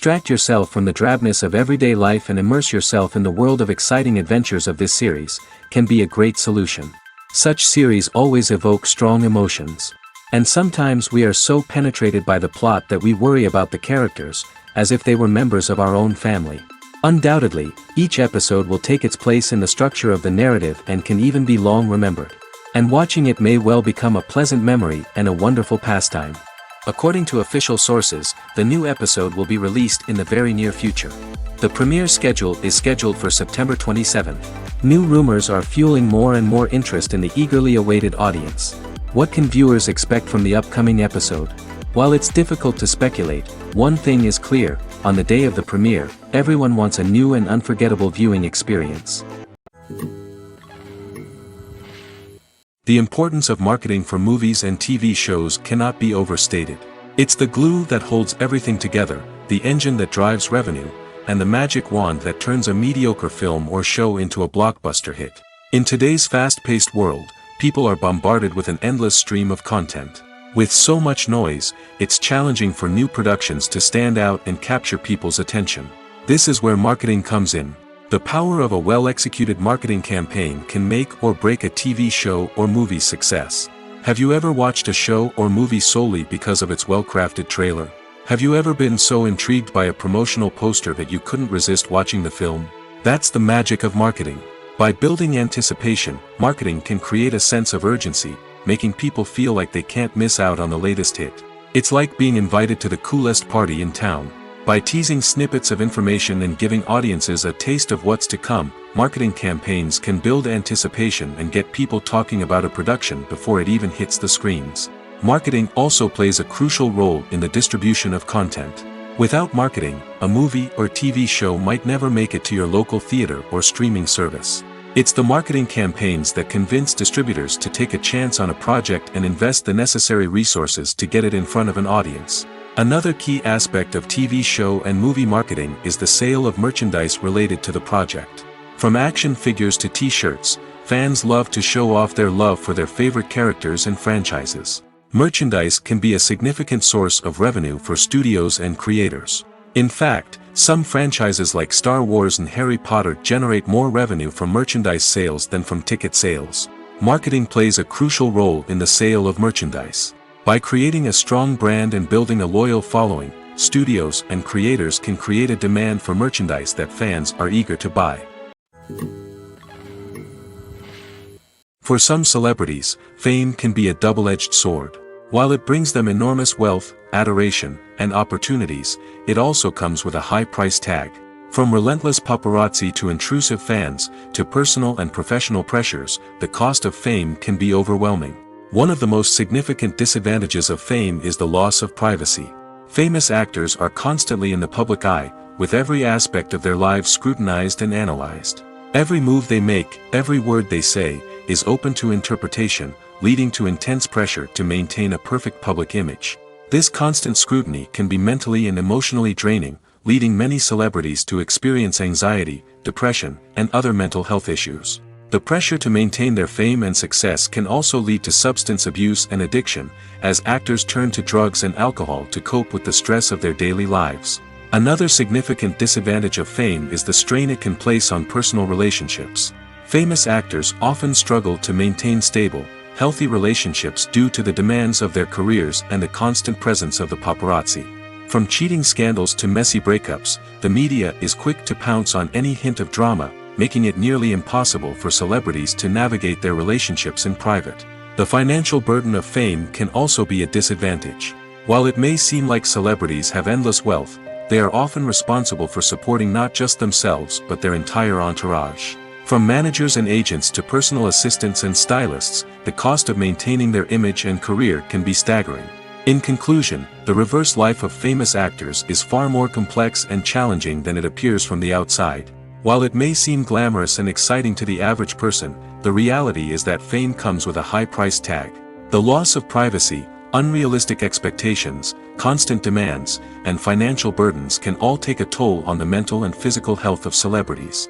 Distract yourself from the drabness of everyday life and immerse yourself in the world of exciting adventures of this series, can be a great solution. Such series always evoke strong emotions. And sometimes we are so penetrated by the plot that we worry about the characters, as if they were members of our own family. Undoubtedly, each episode will take its place in the structure of the narrative and can even be long remembered. And watching it may well become a pleasant memory and a wonderful pastime. According to official sources, the new episode will be released in the very near future. The premiere schedule is scheduled for September 27. New rumors are fueling more and more interest in the eagerly awaited audience. What can viewers expect from the upcoming episode? While it's difficult to speculate, one thing is clear: on the day of the premiere, everyone wants a new and unforgettable viewing experience. The importance of marketing for movies and TV shows cannot be overstated. It's the glue that holds everything together, the engine that drives revenue, and the magic wand that turns a mediocre film or show into a blockbuster hit. In today's fast-paced world, people are bombarded with an endless stream of content. With so much noise, it's challenging for new productions to stand out and capture people's attention. This is where marketing comes in. The power of a well-executed marketing campaign can make or break a TV show or movie's success. Have you ever watched a show or movie solely because of its well-crafted trailer? Have you ever been so intrigued by a promotional poster that you couldn't resist watching the film? That's the magic of marketing. By building anticipation, marketing can create a sense of urgency, making people feel like they can't miss out on the latest hit. It's like being invited to the coolest party in town. By teasing snippets of information and giving audiences a taste of what's to come, marketing campaigns can build anticipation and get people talking about a production before it even hits the screens. Marketing also plays a crucial role in the distribution of content. Without marketing, a movie or TV show might never make it to your local theater or streaming service. It's the marketing campaigns that convince distributors to take a chance on a project and invest the necessary resources to get it in front of an audience. Another key aspect of TV show and movie marketing is the sale of merchandise related to the project. From action figures to t-shirts, fans love to show off their love for their favorite characters and franchises. Merchandise can be a significant source of revenue for studios and creators. In fact, some franchises like Star Wars and Harry Potter generate more revenue from merchandise sales than from ticket sales. Marketing plays a crucial role in the sale of merchandise. By creating a strong brand and building a loyal following, studios and creators can create a demand for merchandise that fans are eager to buy. For some celebrities, fame can be a double-edged sword. While it brings them enormous wealth, adoration, and opportunities, it also comes with a high price tag. From relentless paparazzi to intrusive fans, to personal and professional pressures, the cost of fame can be overwhelming. One of the most significant disadvantages of fame is the loss of privacy. Famous actors are constantly in the public eye, with every aspect of their lives scrutinized and analyzed. Every move they make, every word they say, is open to interpretation, leading to intense pressure to maintain a perfect public image. This constant scrutiny can be mentally and emotionally draining, leading many celebrities to experience anxiety, depression, and other mental health issues. The pressure to maintain their fame and success can also lead to substance abuse and addiction, as actors turn to drugs and alcohol to cope with the stress of their daily lives. Another significant disadvantage of fame is the strain it can place on personal relationships. Famous actors often struggle to maintain stable, healthy relationships due to the demands of their careers and the constant presence of the paparazzi. From cheating scandals to messy breakups, the media is quick to pounce on any hint of drama, making it nearly impossible for celebrities to navigate their relationships in private. The financial burden of fame can also be a disadvantage. While it may seem like celebrities have endless wealth, they are often responsible for supporting not just themselves but their entire entourage. From managers and agents to personal assistants and stylists, the cost of maintaining their image and career can be staggering. In conclusion, the reverse life of famous actors is far more complex and challenging than it appears from the outside. While it may seem glamorous and exciting to the average person, the reality is that fame comes with a high price tag. The loss of privacy, unrealistic expectations, constant demands, and financial burdens can all take a toll on the mental and physical health of celebrities.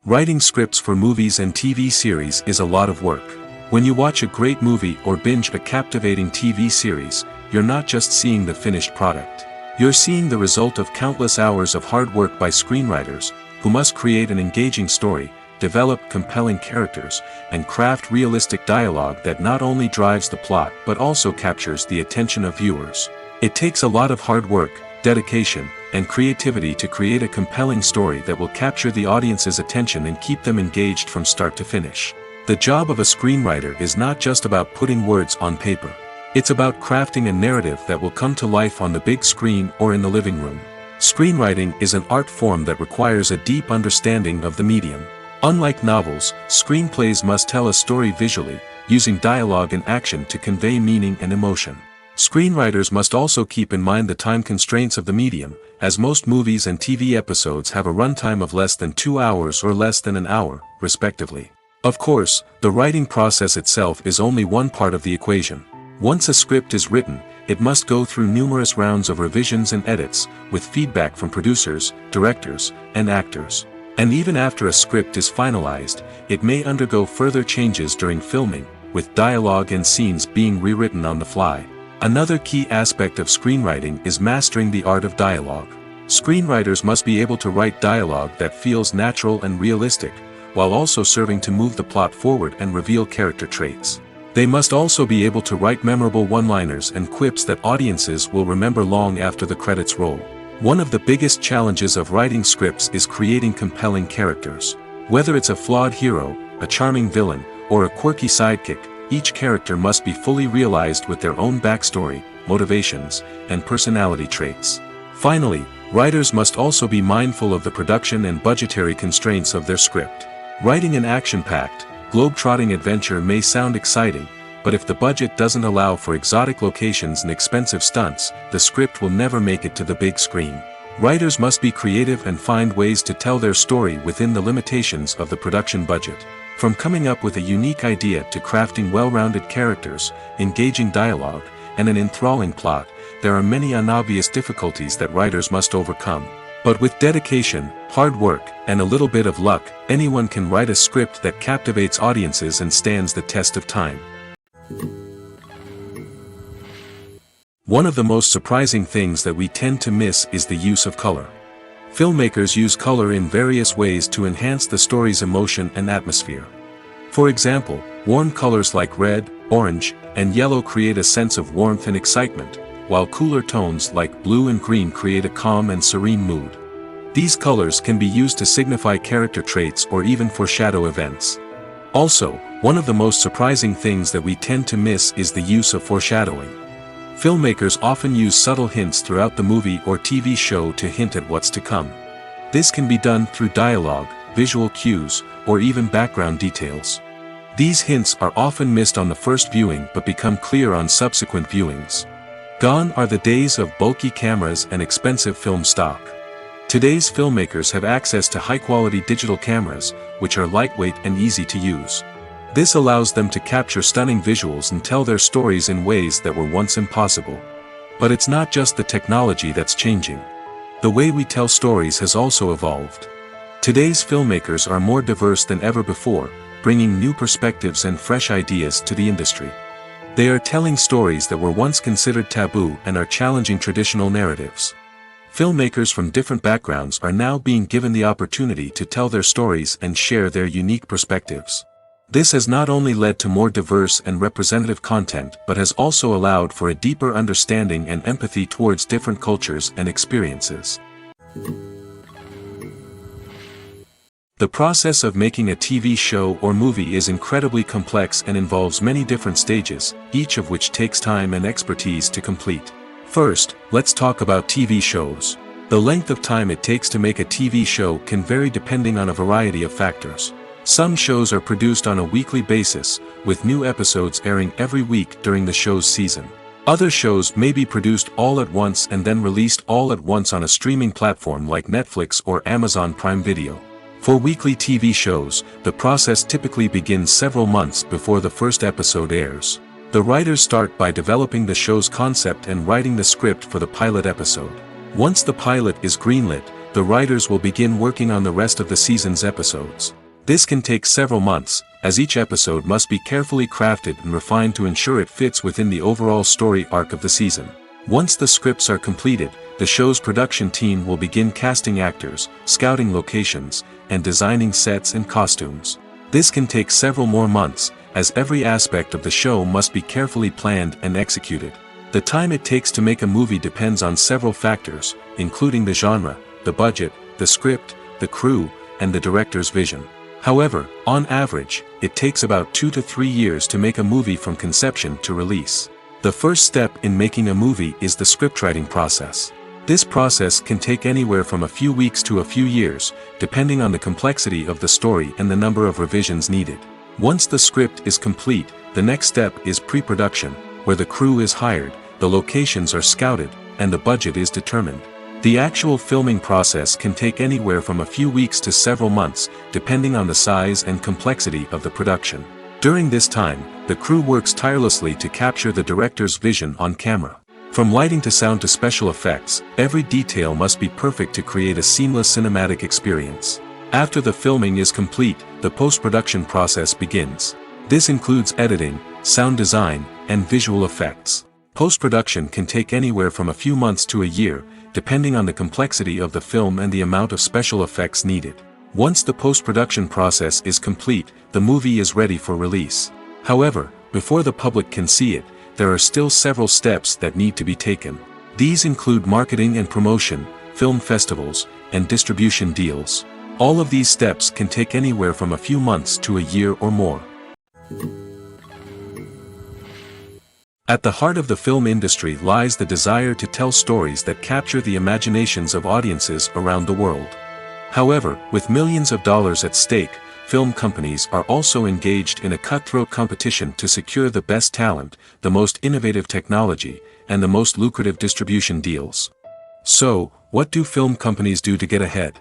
Writing scripts for movies and TV series is a lot of work. When you watch a great movie or binge a captivating TV series, you're not just seeing the finished product. You're seeing the result of countless hours of hard work by screenwriters, who must create an engaging story, develop compelling characters, and craft realistic dialogue that not only drives the plot but also captures the attention of viewers. It takes a lot of hard work, dedication, and creativity to create a compelling story that will capture the audience's attention and keep them engaged from start to finish. The job of a screenwriter is not just about putting words on paper. It's about crafting a narrative that will come to life on the big screen or in the living room. Screenwriting is an art form that requires a deep understanding of the medium. Unlike novels, screenplays must tell a story visually, using dialogue and action to convey meaning and emotion. Screenwriters must also keep in mind the time constraints of the medium, as most movies and TV episodes have a runtime of less than 2 hours or less than an hour, respectively. Of course, the writing process itself is only one part of the equation. Once a script is written, it must go through numerous rounds of revisions and edits, with feedback from producers, directors, and actors. And even after a script is finalized, it may undergo further changes during filming, with dialogue and scenes being rewritten on the fly. Another key aspect of screenwriting is mastering the art of dialogue. Screenwriters must be able to write dialogue that feels natural and realistic, while also serving to move the plot forward and reveal character traits. They must also be able to write memorable one-liners and quips that audiences will remember long after the credits roll. One of the biggest challenges of writing scripts is creating compelling characters. Whether it's a flawed hero, a charming villain, or a quirky sidekick, each character must be fully realized with their own backstory, motivations, and personality traits. Finally, writers must also be mindful of the production and budgetary constraints of their script. Writing an action-packed, globe-trotting adventure may sound exciting, but if the budget doesn't allow for exotic locations and expensive stunts, the script will never make it to the big screen. Writers must be creative and find ways to tell their story within the limitations of the production budget. From coming up with a unique idea to crafting well-rounded characters, engaging dialogue, and an enthralling plot, there are many unobvious difficulties that writers must overcome. But with dedication, hard work, and a little bit of luck, anyone can write a script that captivates audiences and stands the test of time. One of the most surprising things that we tend to miss is the use of color. Filmmakers use color in various ways to enhance the story's emotion and atmosphere. For example, warm colors like red, orange, and yellow create a sense of warmth and excitement, while cooler tones like blue and green create a calm and serene mood. These colors can be used to signify character traits or even foreshadow events. Also, one of the most surprising things that we tend to miss is the use of foreshadowing. Filmmakers often use subtle hints throughout the movie or TV show to hint at what's to come. This can be done through dialogue, visual cues, or even background details. These hints are often missed on the first viewing but become clear on subsequent viewings. Gone are the days of bulky cameras and expensive film stock. Today's filmmakers have access to high-quality digital cameras, which are lightweight and easy to use. This allows them to capture stunning visuals and tell their stories in ways that were once impossible. But it's not just the technology that's changing. The way we tell stories has also evolved. Today's filmmakers are more diverse than ever before, bringing new perspectives and fresh ideas to the industry. They are telling stories that were once considered taboo and are challenging traditional narratives. Filmmakers from different backgrounds are now being given the opportunity to tell their stories and share their unique perspectives. This has not only led to more diverse and representative content but has also allowed for a deeper understanding and empathy towards different cultures and experiences. The process of making a TV show or movie is incredibly complex and involves many different stages, each of which takes time and expertise to complete. First, let's talk about TV shows. The length of time it takes to make a TV show can vary depending on a variety of factors. Some shows are produced on a weekly basis, with new episodes airing every week during the show's season. Other shows may be produced all at once and then released all at once on a streaming platform like Netflix or Amazon Prime Video. For weekly TV shows, the process typically begins several months before the first episode airs. The writers start by developing the show's concept and writing the script for the pilot episode. Once the pilot is greenlit, the writers will begin working on the rest of the season's episodes. This can take several months, as each episode must be carefully crafted and refined to ensure it fits within the overall story arc of the season. Once the scripts are completed, the show's production team will begin casting actors, scouting locations, and designing sets and costumes. This can take several more months, as every aspect of the show must be carefully planned and executed. The time it takes to make a movie depends on several factors, including the genre, the budget, the script, the crew, and the director's vision. However, on average, it takes about 2 to 3 years to make a movie from conception to release. The first step in making a movie is the scriptwriting process. This process can take anywhere from a few weeks to a few years, depending on the complexity of the story and the number of revisions needed. Once the script is complete, the next step is pre-production, where the crew is hired, the locations are scouted, and the budget is determined. The actual filming process can take anywhere from a few weeks to several months, depending on the size and complexity of the production. During this time, the crew works tirelessly to capture the director's vision on camera. From lighting to sound to special effects, every detail must be perfect to create a seamless cinematic experience. After the filming is complete, the post-production process begins. This includes editing, sound design, and visual effects. Post-production can take anywhere from a few months to a year, depending on the complexity of the film and the amount of special effects needed. Once the post-production process is complete, the movie is ready for release. However, before the public can see it, there are still several steps that need to be taken. These include marketing and promotion, film festivals, and distribution deals. All of these steps can take anywhere from a few months to a year or more. At the heart of the film industry lies the desire to tell stories that capture the imaginations of audiences around the world. However, with millions of dollars at stake, film companies are also engaged in a cutthroat competition to secure the best talent, the most innovative technology, and the most lucrative distribution deals. So, what do film companies do to get ahead?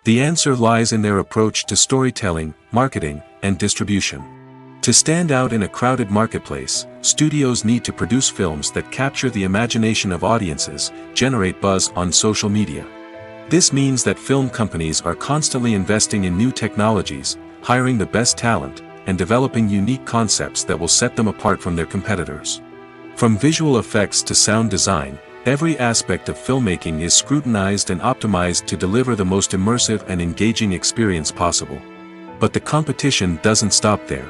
The answer lies in their approach to storytelling, marketing, and distribution. To stand out in a crowded marketplace, studios need to produce films that capture the imagination of audiences, generate buzz on social media. This means that film companies are constantly investing in new technologies, hiring the best talent, and developing unique concepts that will set them apart from their competitors. From visual effects to sound design, every aspect of filmmaking is scrutinized and optimized to deliver the most immersive and engaging experience possible. But the competition doesn't stop there.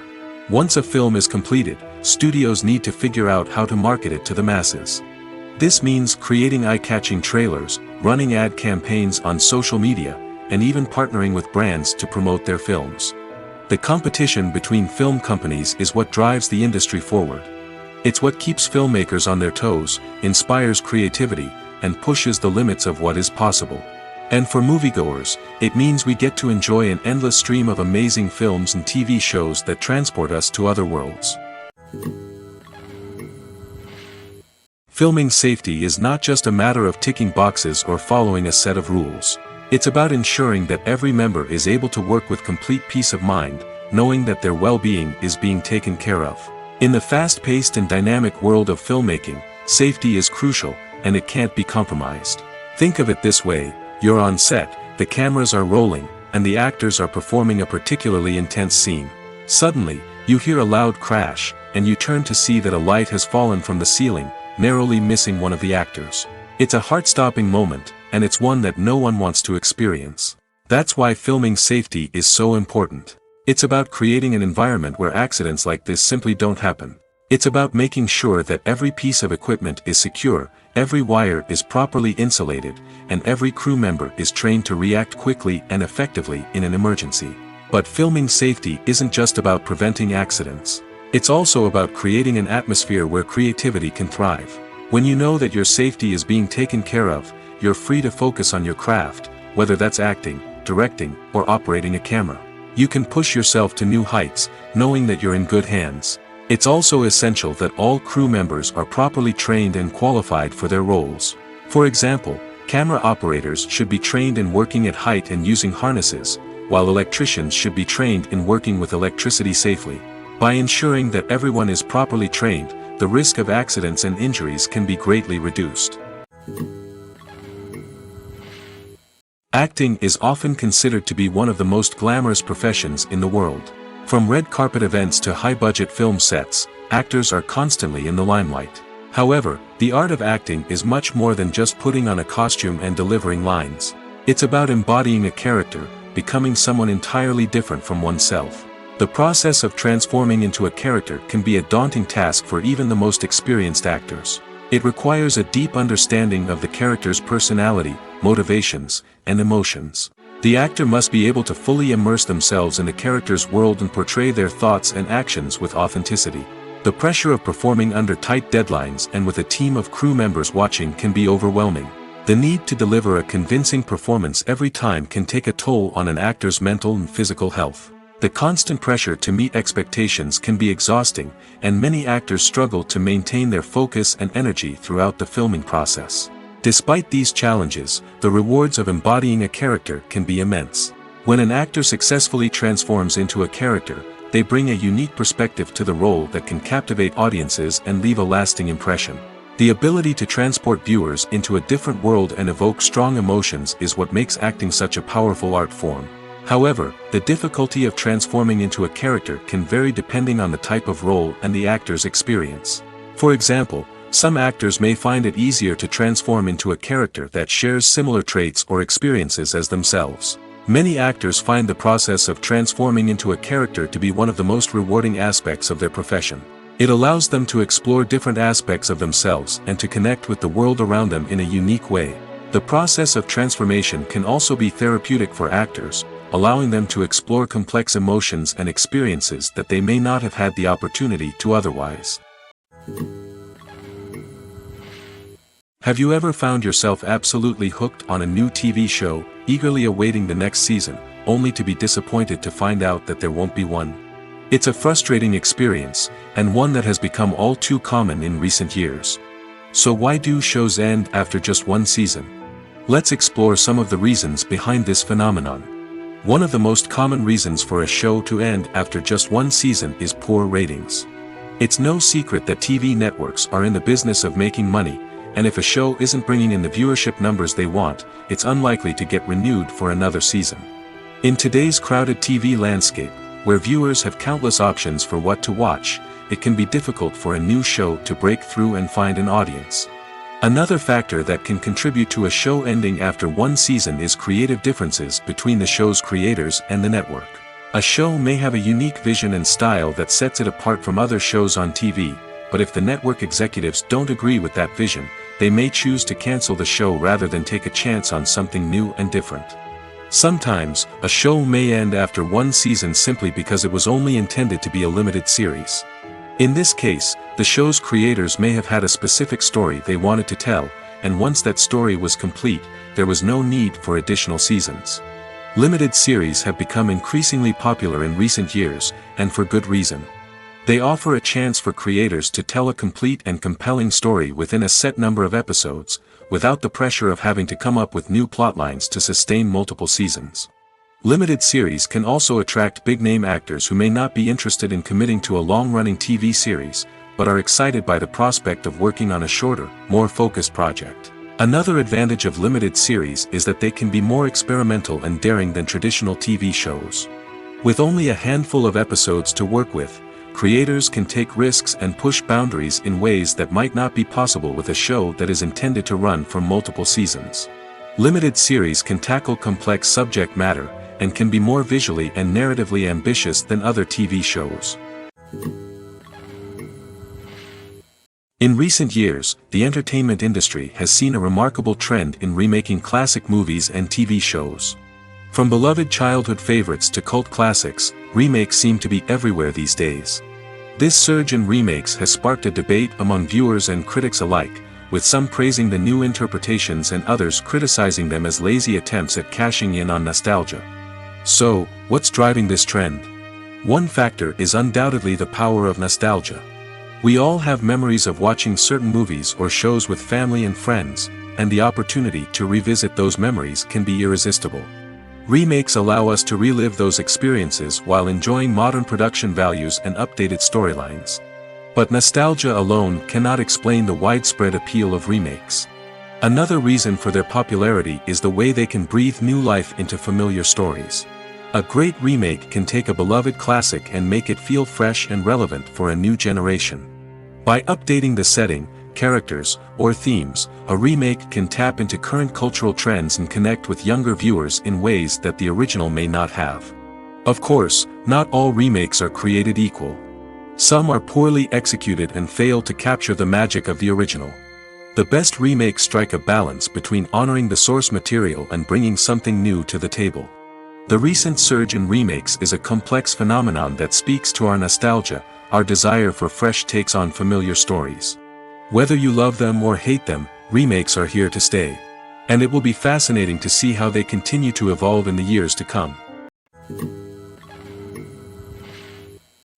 Once a film is completed, studios need to figure out how to market it to the masses. This means creating eye-catching trailers, running ad campaigns on social media, and even partnering with brands to promote their films. The competition between film companies is what drives the industry forward. It's what keeps filmmakers on their toes, inspires creativity, and pushes the limits of what is possible. And for moviegoers, it means we get to enjoy an endless stream of amazing films and TV shows that transport us to other worlds. Filming safety is not just a matter of ticking boxes or following a set of rules. It's about ensuring that every member is able to work with complete peace of mind, knowing that their well-being is being taken care of. In the fast-paced and dynamic world of filmmaking, safety is crucial, and it can't be compromised. Think of it this way: you're on set, the cameras are rolling, and the actors are performing a particularly intense scene. Suddenly, you hear a loud crash, and you turn to see that a light has fallen from the ceiling, narrowly missing one of the actors. It's a heart-stopping moment, and it's one that no one wants to experience. That's why filming safety is so important. It's about creating an environment where accidents like this simply don't happen. It's about making sure that every piece of equipment is secure, every wire is properly insulated, and every crew member is trained to react quickly and effectively in an emergency. But filming safety isn't just about preventing accidents. It's also about creating an atmosphere where creativity can thrive. When you know that your safety is being taken care of, you're free to focus on your craft, whether that's acting, directing, or operating a camera. You can push yourself to new heights, knowing that you're in good hands. It's also essential that all crew members are properly trained and qualified for their roles. For example, camera operators should be trained in working at height and using harnesses, while electricians should be trained in working with electricity safely. By ensuring that everyone is properly trained, the risk of accidents and injuries can be greatly reduced. Acting is often considered to be one of the most glamorous professions in the world. From red carpet events to high-budget film sets, actors are constantly in the limelight. However, the art of acting is much more than just putting on a costume and delivering lines. It's about embodying a character, becoming someone entirely different from oneself. The process of transforming into a character can be a daunting task for even the most experienced actors. It requires a deep understanding of the character's personality, motivations, and emotions. The actor must be able to fully immerse themselves in the character's world and portray their thoughts and actions with authenticity. The pressure of performing under tight deadlines and with a team of crew members watching can be overwhelming. The need to deliver a convincing performance every time can take a toll on an actor's mental and physical health. The constant pressure to meet expectations can be exhausting, and many actors struggle to maintain their focus and energy throughout the filming process. Despite these challenges, the rewards of embodying a character can be immense. When an actor successfully transforms into a character, they bring a unique perspective to the role that can captivate audiences and leave a lasting impression. The ability to transport viewers into a different world and evoke strong emotions is what makes acting such a powerful art form. However, the difficulty of transforming into a character can vary depending on the type of role and the actor's experience. For example, some actors may find it easier to transform into a character that shares similar traits or experiences as themselves. Many actors find the process of transforming into a character to be one of the most rewarding aspects of their profession. It allows them to explore different aspects of themselves and to connect with the world around them in a unique way. The process of transformation can also be therapeutic for actors, allowing them to explore complex emotions and experiences that they may not have had the opportunity to otherwise. Have you ever found yourself absolutely hooked on a new TV show, eagerly awaiting the next season, only to be disappointed to find out that there won't be one? It's a frustrating experience, and one that has become all too common in recent years. So why do shows end after just one season? Let's explore some of the reasons behind this phenomenon. One of the most common reasons for a show to end after just one season is poor ratings. It's no secret that TV networks are in the business of making money, and if a show isn't bringing in the viewership numbers they want, it's unlikely to get renewed for another season. In today's crowded TV landscape, where viewers have countless options for what to watch, it can be difficult for a new show to break through and find an audience. Another factor that can contribute to a show ending after one season is creative differences between the show's creators and the network. A show may have a unique vision and style that sets it apart from other shows on TV, but if the network executives don't agree with that vision, they may choose to cancel the show rather than take a chance on something new and different. Sometimes, a show may end after one season simply because it was only intended to be a limited series. In this case, the show's creators may have had a specific story they wanted to tell, and once that story was complete, there was no need for additional seasons. Limited series have become increasingly popular in recent years, and for good reason. They offer a chance for creators to tell a complete and compelling story within a set number of episodes, without the pressure of having to come up with new plotlines to sustain multiple seasons. Limited series can also attract big-name actors who may not be interested in committing to a long-running TV series, but are excited by the prospect of working on a shorter, more focused project. Another advantage of limited series is that they can be more experimental and daring than traditional TV shows. With only a handful of episodes to work with, creators can take risks and push boundaries in ways that might not be possible with a show that is intended to run for multiple seasons. Limited series can tackle complex subject matter, and can be more visually and narratively ambitious than other TV shows. In recent years, the entertainment industry has seen a remarkable trend in remaking classic movies and TV shows. From beloved childhood favorites to cult classics, remakes seem to be everywhere these days. This surge in remakes has sparked a debate among viewers and critics alike, with some praising the new interpretations and others criticizing them as lazy attempts at cashing in on nostalgia. So, what's driving this trend? One factor is undoubtedly the power of nostalgia. We all have memories of watching certain movies or shows with family and friends, and the opportunity to revisit those memories can be irresistible. Remakes allow us to relive those experiences while enjoying modern production values and updated storylines. But nostalgia alone cannot explain the widespread appeal of remakes. Another reason for their popularity is the way they can breathe new life into familiar stories. A great remake can take a beloved classic and make it feel fresh and relevant for a new generation. By updating the setting, characters, or themes, a remake can tap into current cultural trends and connect with younger viewers in ways that the original may not have. Of course, not all remakes are created equal. Some are poorly executed and fail to capture the magic of the original. The best remakes strike a balance between honoring the source material and bringing something new to the table. The recent surge in remakes is a complex phenomenon that speaks to our nostalgia, our desire for fresh takes on familiar stories. Whether you love them or hate them, remakes are here to stay. And it will be fascinating to see how they continue to evolve in the years to come.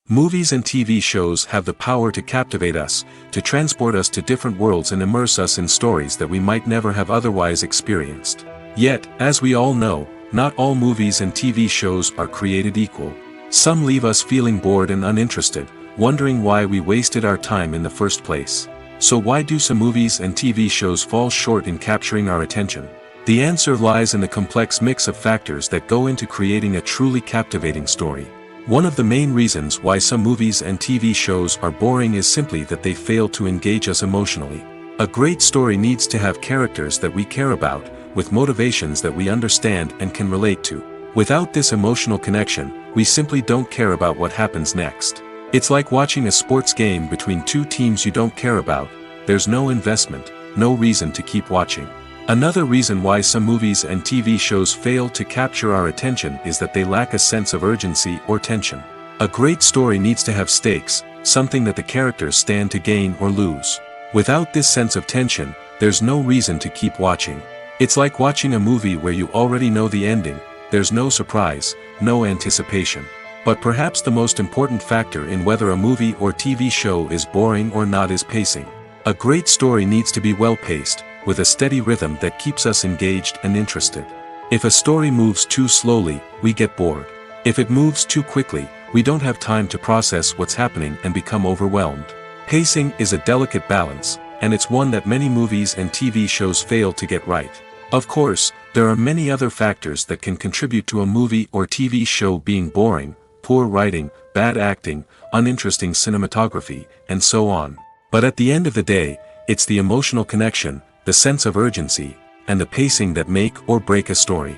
Movies and TV shows have the power to captivate us, to transport us to different worlds and immerse us in stories that we might never have otherwise experienced. Yet, as we all know, not all movies and TV shows are created equal. Some leave us feeling bored and uninterested, wondering why we wasted our time in the first place. So why do some movies and TV shows fall short in capturing our attention? The answer lies in the complex mix of factors that go into creating a truly captivating story. One of the main reasons why some movies and TV shows are boring is simply that they fail to engage us emotionally. A great story needs to have characters that we care about, with motivations that we understand and can relate to. Without this emotional connection, we simply don't care about what happens next. It's like watching a sports game between two teams you don't care about. There's no investment, no reason to keep watching. Another reason why some movies and TV shows fail to capture our attention is that they lack a sense of urgency or tension. A great story needs to have stakes, something that the characters stand to gain or lose. Without this sense of tension, there's no reason to keep watching. It's like watching a movie where you already know the ending, there's no surprise, no anticipation. But perhaps the most important factor in whether a movie or TV show is boring or not is pacing. A great story needs to be well-paced, with a steady rhythm that keeps us engaged and interested. If a story moves too slowly, we get bored. If it moves too quickly, we don't have time to process what's happening and become overwhelmed. Pacing is a delicate balance, and it's one that many movies and TV shows fail to get right. Of course, there are many other factors that can contribute to a movie or TV show being boring: poor writing, bad acting, uninteresting cinematography, and so on. But at the end of the day, it's the emotional connection, the sense of urgency, and the pacing that make or break a story.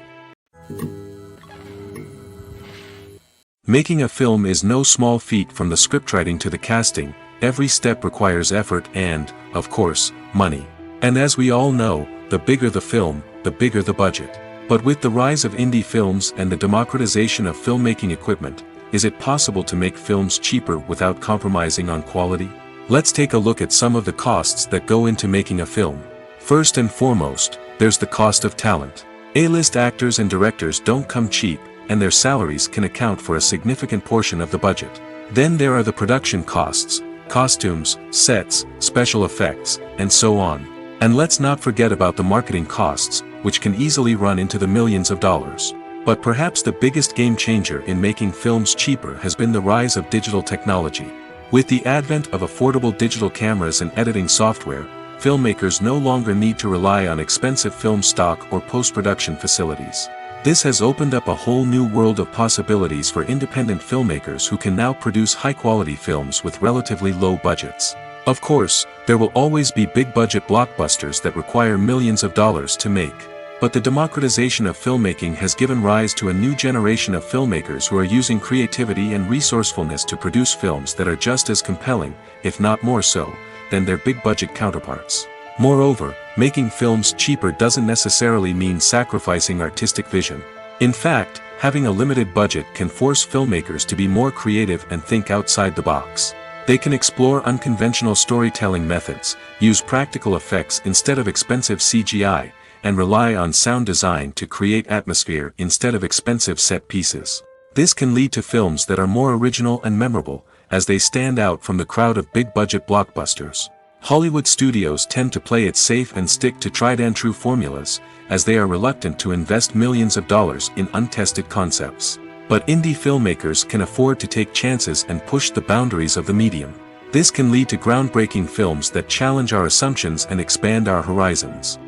Making a film is no small feat. From the scriptwriting to the casting, every step requires effort and, of course, money. And as we all know, the bigger the film, the bigger the budget. But with the rise of indie films and the democratization of filmmaking equipment, is it possible to make films cheaper without compromising on quality? Let's take a look at some of the costs that go into making a film. First and foremost, there's the cost of talent. A-list actors and directors don't come cheap, and their salaries can account for a significant portion of the budget. Then there are the production costs, costumes, sets, special effects, and so on. And let's not forget about the marketing costs, which can easily run into the millions of dollars. But perhaps the biggest game changer in making films cheaper has been the rise of digital technology. With the advent of affordable digital cameras and editing software, filmmakers no longer need to rely on expensive film stock or post-production facilities. This has opened up a whole new world of possibilities for independent filmmakers who can now produce high-quality films with relatively low budgets. Of course, there will always be big-budget blockbusters that require millions of dollars to make. But the democratization of filmmaking has given rise to a new generation of filmmakers who are using creativity and resourcefulness to produce films that are just as compelling, if not more so, than their big-budget counterparts. Moreover, making films cheaper doesn't necessarily mean sacrificing artistic vision. In fact, having a limited budget can force filmmakers to be more creative and think outside the box. They can explore unconventional storytelling methods, use practical effects instead of expensive CGI, and rely on sound design to create atmosphere instead of expensive set pieces. This can lead to films that are more original and memorable, as they stand out from the crowd of big-budget blockbusters. Hollywood studios tend to play it safe and stick to tried-and-true formulas, as they are reluctant to invest millions of dollars in untested concepts. But indie filmmakers can afford to take chances and push the boundaries of the medium. This can lead to groundbreaking films that challenge our assumptions and expand our horizons.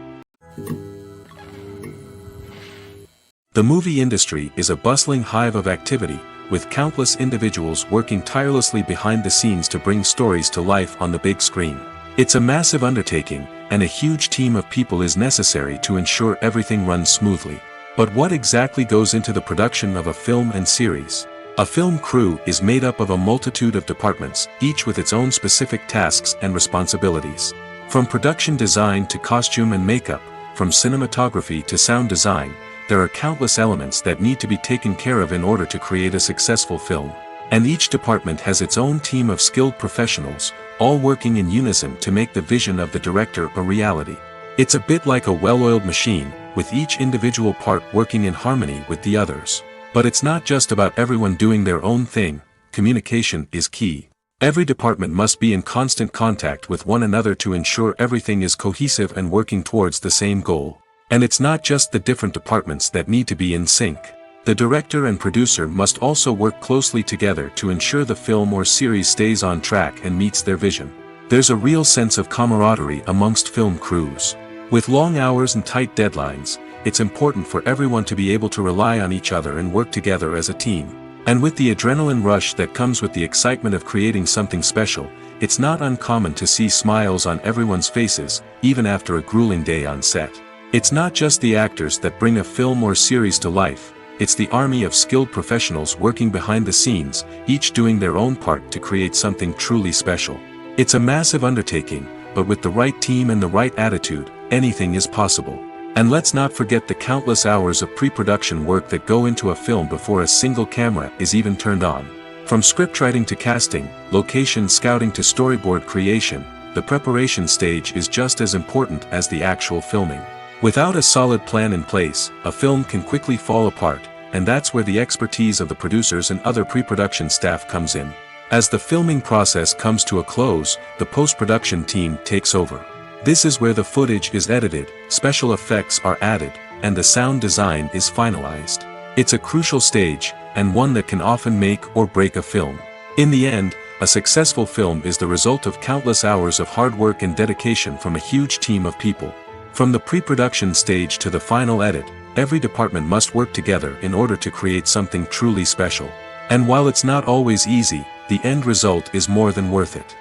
The movie industry is a bustling hive of activity, with countless individuals working tirelessly behind the scenes to bring stories to life on the big screen. It's a massive undertaking, and a huge team of people is necessary to ensure everything runs smoothly. But what exactly goes into the production of a film and series? A film crew is made up of a multitude of departments, each with its own specific tasks and responsibilities. From production design to costume and makeup, from cinematography to sound design, there are countless elements that need to be taken care of in order to create a successful film. And each department has its own team of skilled professionals, all working in unison to make the vision of the director a reality. It's a bit like a well-oiled machine, with each individual part working in harmony with the others. But it's not just about everyone doing their own thing. Communication is key. Every department must be in constant contact with one another to ensure everything is cohesive and working towards the same goal. And it's not just the different departments that need to be in sync. The director and producer must also work closely together to ensure the film or series stays on track and meets their vision. There's a real sense of camaraderie amongst film crews. With long hours and tight deadlines, it's important for everyone to be able to rely on each other and work together as a team. And with the adrenaline rush that comes with the excitement of creating something special, it's not uncommon to see smiles on everyone's faces, even after a grueling day on set. It's not just the actors that bring a film or series to life, it's the army of skilled professionals working behind the scenes, each doing their own part to create something truly special. It's a massive undertaking, but with the right team and the right attitude, anything is possible. And let's not forget the countless hours of pre-production work that go into a film before a single camera is even turned on. From scriptwriting to casting, location scouting to storyboard creation, the preparation stage is just as important as the actual filming. Without a solid plan in place, a film can quickly fall apart, and that's where the expertise of the producers and other pre-production staff comes in. As the filming process comes to a close, the post-production team takes over. This is where the footage is edited, special effects are added, and the sound design is finalized. It's a crucial stage, and one that can often make or break a film. In the end, a successful film is the result of countless hours of hard work and dedication from a huge team of people. From the pre-production stage to the final edit, every department must work together in order to create something truly special. And while it's not always easy, the end result is more than worth it.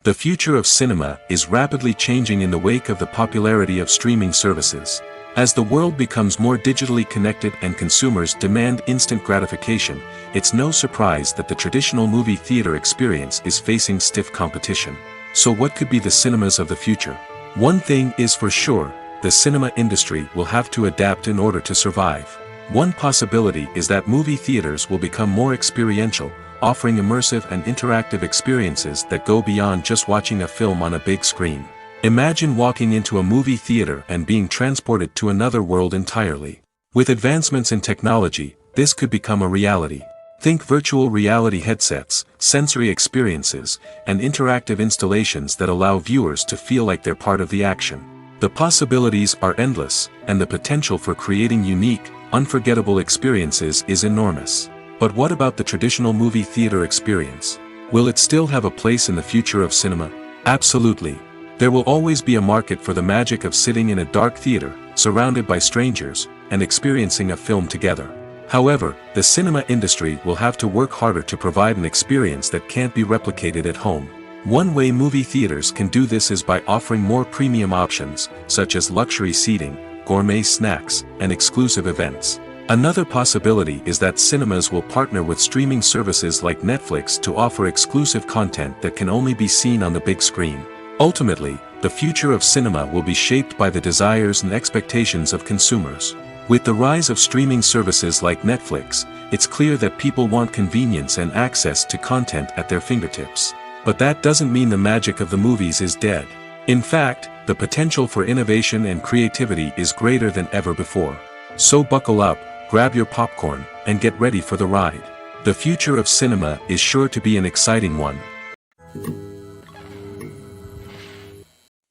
The future of cinema is rapidly changing in the wake of the popularity of streaming services. As the world becomes more digitally connected and consumers demand instant gratification, it's no surprise that the traditional movie theater experience is facing stiff competition. So what could be the cinemas of the future? One thing is for sure, the cinema industry will have to adapt in order to survive. One possibility is that movie theaters will become more experiential, offering immersive and interactive experiences that go beyond just watching a film on a big screen. Imagine walking into a movie theater and being transported to another world entirely. With advancements in technology, this could become a reality. Think virtual reality headsets, sensory experiences, and interactive installations that allow viewers to feel like they're part of the action. The possibilities are endless, and the potential for creating unique, unforgettable experiences is enormous. But what about the traditional movie theater experience? Will it still have a place in the future of cinema? Absolutely. There will always be a market for the magic of sitting in a dark theater, surrounded by strangers, and experiencing a film together. However, the cinema industry will have to work harder to provide an experience that can't be replicated at home. One way movie theaters can do this is by offering more premium options, such as luxury seating, gourmet snacks, and exclusive events. Another possibility is that cinemas will partner with streaming services like Netflix to offer exclusive content that can only be seen on the big screen. Ultimately, the future of cinema will be shaped by the desires and expectations of consumers. With the rise of streaming services like Netflix, it's clear that people want convenience and access to content at their fingertips. But that doesn't mean the magic of the movies is dead. In fact, the potential for innovation and creativity is greater than ever before. So buckle up, grab your popcorn, and get ready for the ride. The future of cinema is sure to be an exciting one.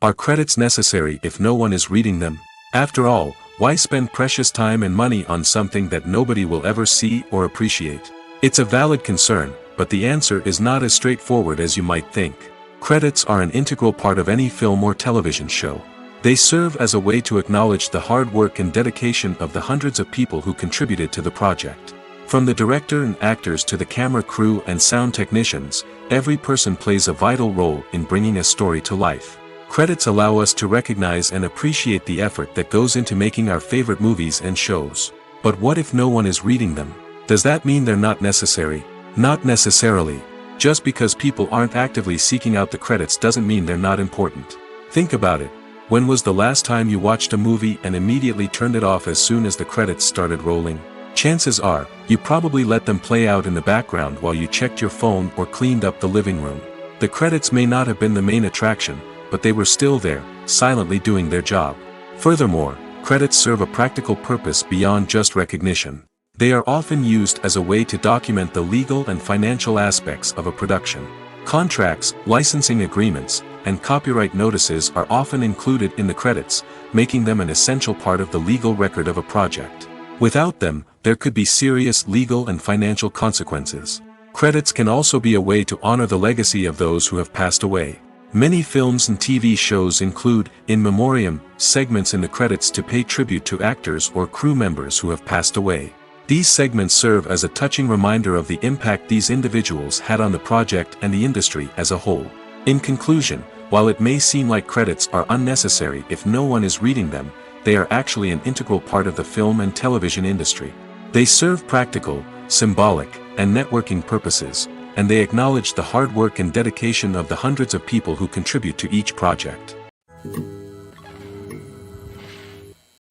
Are credits necessary if no one is reading them? After all, why spend precious time and money on something that nobody will ever see or appreciate? It's a valid concern, but the answer is not as straightforward as you might think. Credits are an integral part of any film or television show. They serve as a way to acknowledge the hard work and dedication of the hundreds of people who contributed to the project. From the director and actors to the camera crew and sound technicians, every person plays a vital role in bringing a story to life. Credits allow us to recognize and appreciate the effort that goes into making our favorite movies and shows. But what if no one is reading them? Does that mean they're not necessary? Not necessarily. Just because people aren't actively seeking out the credits doesn't mean they're not important. Think about it. When was the last time you watched a movie and immediately turned it off as soon as the credits started rolling? Chances are, you probably let them play out in the background while you checked your phone or cleaned up the living room. The credits may not have been the main attraction, but they were still there, silently doing their job. Furthermore, credits serve a practical purpose beyond just recognition. They are often used as a way to document the legal and financial aspects of a production. Contracts, licensing agreements, and copyright notices are often included in the credits, making them an essential part of the legal record of a project. Without them, there could be serious legal and financial consequences. Credits can also be a way to honor the legacy of those who have passed away. Many films and TV shows include, in memoriam, segments in the credits to pay tribute to actors or crew members who have passed away. These segments serve as a touching reminder of the impact these individuals had on the project and the industry as a whole. In conclusion, while it may seem like credits are unnecessary if no one is reading them, they are actually an integral part of the film and television industry. They serve practical, symbolic, and networking purposes, and they acknowledge the hard work and dedication of the hundreds of people who contribute to each project.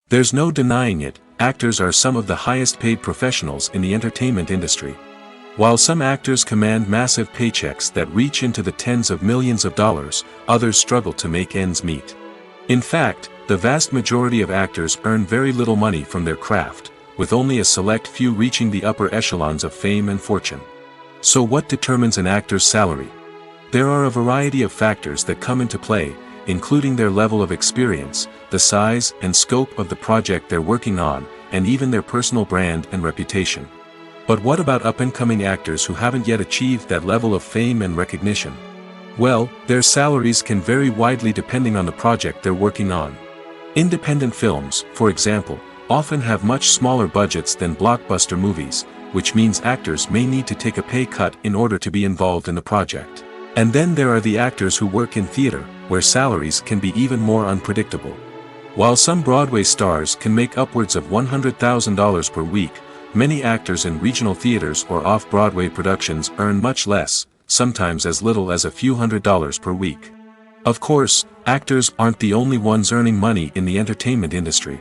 There's no denying it, actors are some of the highest paid professionals in the entertainment industry. While some actors command massive paychecks that reach into the tens of millions of dollars, others struggle to make ends meet. In fact, the vast majority of actors earn very little money from their craft, with only a select few reaching the upper echelons of fame and fortune. So what determines an actor's salary? There are a variety of factors that come into play, including their level of experience, the size and scope of the project they're working on, and even their personal brand and reputation. But what about up-and-coming actors who haven't yet achieved that level of fame and recognition? Well, their salaries can vary widely depending on the project they're working on. Independent films, for example, often have much smaller budgets than blockbuster movies, which means actors may need to take a pay cut in order to be involved in the project. And then there are the actors who work in theater, where salaries can be even more unpredictable. While some Broadway stars can make upwards of $100,000 per week, many actors in regional theaters or off-Broadway productions earn much less, sometimes as little as a few $100s per week. Of course, actors aren't the only ones earning money in the entertainment industry.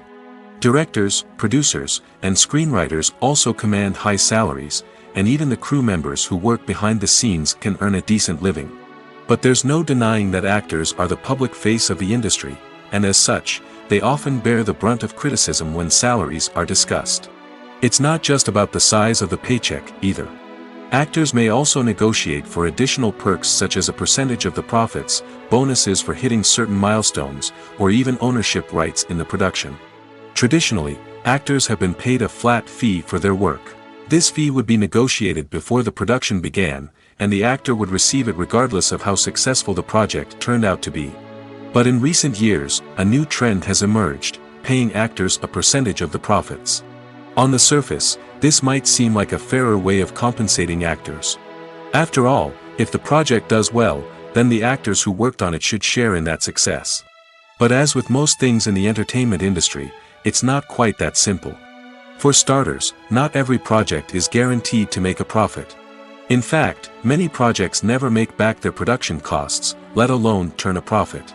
Directors, producers, and screenwriters also command high salaries, and even the crew members who work behind the scenes can earn a decent living. But there's no denying that actors are the public face of the industry, and as such, they often bear the brunt of criticism when salaries are discussed. It's not just about the size of the paycheck, either. Actors may also negotiate for additional perks such as a percentage of the profits, bonuses for hitting certain milestones, or even ownership rights in the production. Traditionally, actors have been paid a flat fee for their work. This fee would be negotiated before the production began, and the actor would receive it regardless of how successful the project turned out to be. But in recent years, a new trend has emerged, paying actors a percentage of the profits. On the surface, this might seem like a fairer way of compensating actors. After all, if the project does well, then the actors who worked on it should share in that success. But as with most things in the entertainment industry, it's not quite that simple. For starters, not every project is guaranteed to make a profit. In fact, many projects never make back their production costs, let alone turn a profit.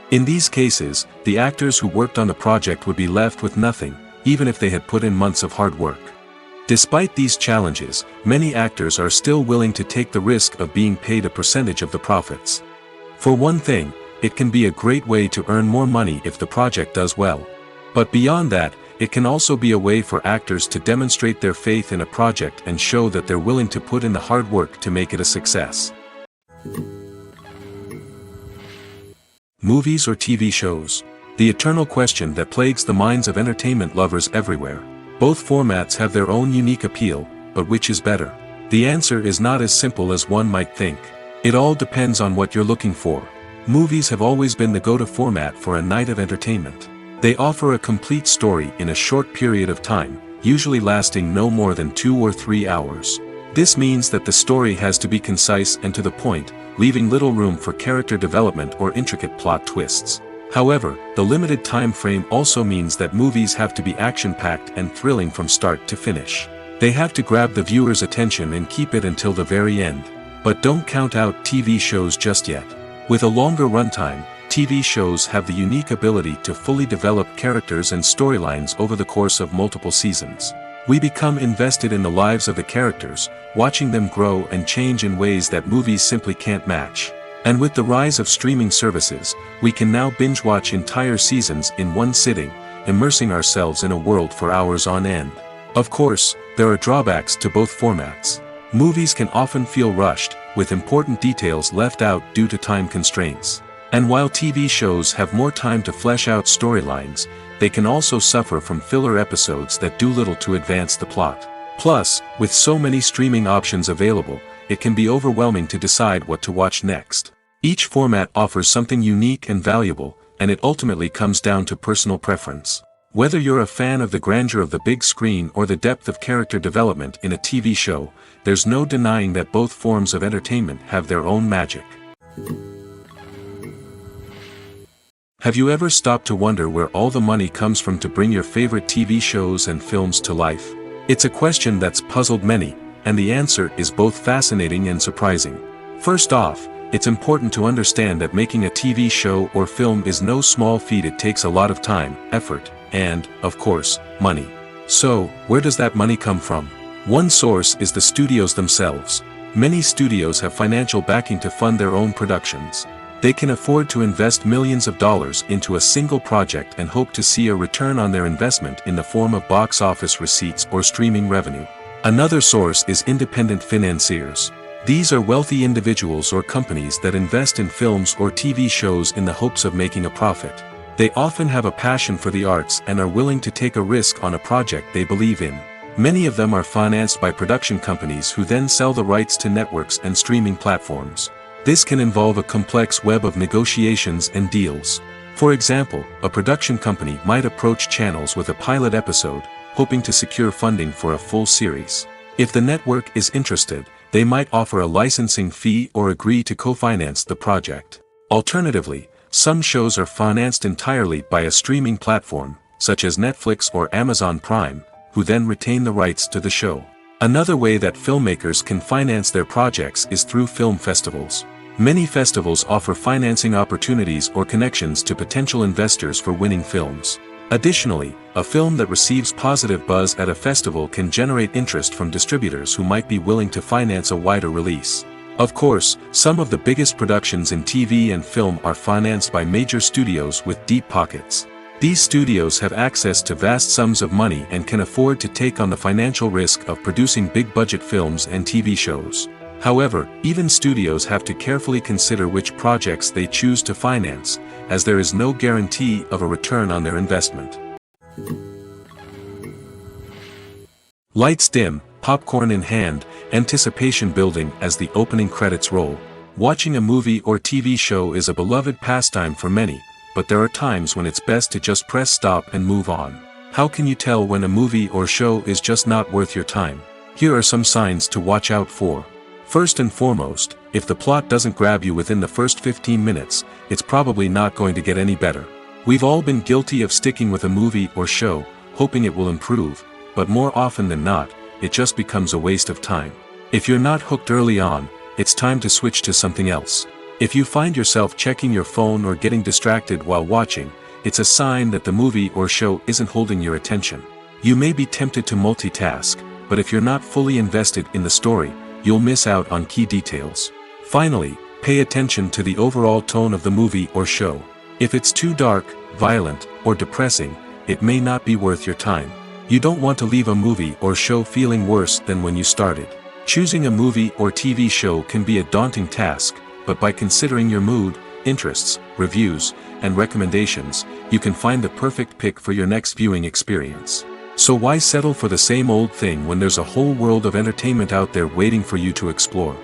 In these cases, the actors who worked on the project would be left with nothing, even if they had put in months of hard work. Despite these challenges, many actors are still willing to take the risk of being paid a percentage of the profits. For one thing, it can be a great way to earn more money if the project does well. But beyond that, it can also be a way for actors to demonstrate their faith in a project and show that they're willing to put in the hard work to make it a success. Movies or TV shows? The eternal question that plagues the minds of entertainment lovers everywhere. Both formats have their own unique appeal, but which is better? The answer is not as simple as one might think. It all depends on what you're looking for. Movies have always been the go-to format for a night of entertainment. They offer a complete story in a short period of time, usually lasting no more than 2 or 3 hours. This means that the story has to be concise and to the point, leaving little room for character development or intricate plot twists. However, the limited time frame also means that movies have to be action-packed and thrilling from start to finish. They have to grab the viewer's attention and keep it until the very end. But don't count out TV shows just yet. With a longer runtime, TV shows have the unique ability to fully develop characters and storylines over the course of multiple seasons. We become invested in the lives of the characters, watching them grow and change in ways that movies simply can't match. And with the rise of streaming services, we can now binge-watch entire seasons in one sitting, immersing ourselves in a world for hours on end. Of course, there are drawbacks to both formats. Movies can often feel rushed, with important details left out due to time constraints. And while TV shows have more time to flesh out storylines, they can also suffer from filler episodes that do little to advance the plot. Plus, with so many streaming options available, it can be overwhelming to decide what to watch next. Each format offers something unique and valuable, and it ultimately comes down to personal preference. Whether you're a fan of the grandeur of the big screen or the depth of character development in a TV show, there's no denying that both forms of entertainment have their own magic. Have you ever stopped to wonder where all the money comes from to bring your favorite TV shows and films to life? It's a question that's puzzled many, and the answer is both fascinating and surprising. First off, it's important to understand that making a TV show or film is no small feat. It takes a lot of time, effort, and, of course, money. So, where does that money come from? One source is the studios themselves. Many studios have financial backing to fund their own productions. They can afford to invest millions of dollars into a single project and hope to see a return on their investment in the form of box office receipts or streaming revenue. Another source is independent financiers. These are wealthy individuals or companies that invest in films or TV shows in the hopes of making a profit. They often have a passion for the arts and are willing to take a risk on a project they believe in. Many of them are financed by production companies who then sell the rights to networks and streaming platforms. This can involve a complex web of negotiations and deals. For example, a production company might approach channels with a pilot episode, hoping to secure funding for a full series. If the network is interested, they might offer a licensing fee or agree to co-finance the project. Alternatively, some shows are financed entirely by a streaming platform, such as Netflix or Amazon Prime, who then retain the rights to the show. Another way that filmmakers can finance their projects is through film festivals. Many festivals offer financing opportunities or connections to potential investors for winning films. Additionally, a film that receives positive buzz at a festival can generate interest from distributors who might be willing to finance a wider release. Of course, some of the biggest productions in TV and film are financed by major studios with deep pockets. These studios have access to vast sums of money and can afford to take on the financial risk of producing big-budget films and TV shows. However, even studios have to carefully consider which projects they choose to finance, as there is no guarantee of a return on their investment. Lights dim, popcorn in hand, anticipation building as the opening credits roll. Watching a movie or TV show is a beloved pastime for many, but there are times when it's best to just press stop and move on. How can you tell when a movie or show is just not worth your time? Here are some signs to watch out for. First and foremost, if the plot doesn't grab you within the first 15 minutes, it's probably not going to get any better. We've all been guilty of sticking with a movie or show, hoping it will improve, but more often than not, it just becomes a waste of time. If you're not hooked early on, it's time to switch to something else. If you find yourself checking your phone or getting distracted while watching, it's a sign that the movie or show isn't holding your attention. You may be tempted to multitask, but if you're not fully invested in the story, you'll miss out on key details. Finally, pay attention to the overall tone of the movie or show. If it's too dark, violent, or depressing, it may not be worth your time. You don't want to leave a movie or show feeling worse than when you started. Choosing a movie or TV show can be a daunting task, but by considering your mood, interests, reviews, and recommendations, you can find the perfect pick for your next viewing experience. So why settle for the same old thing when there's a whole world of entertainment out there waiting for you to explore?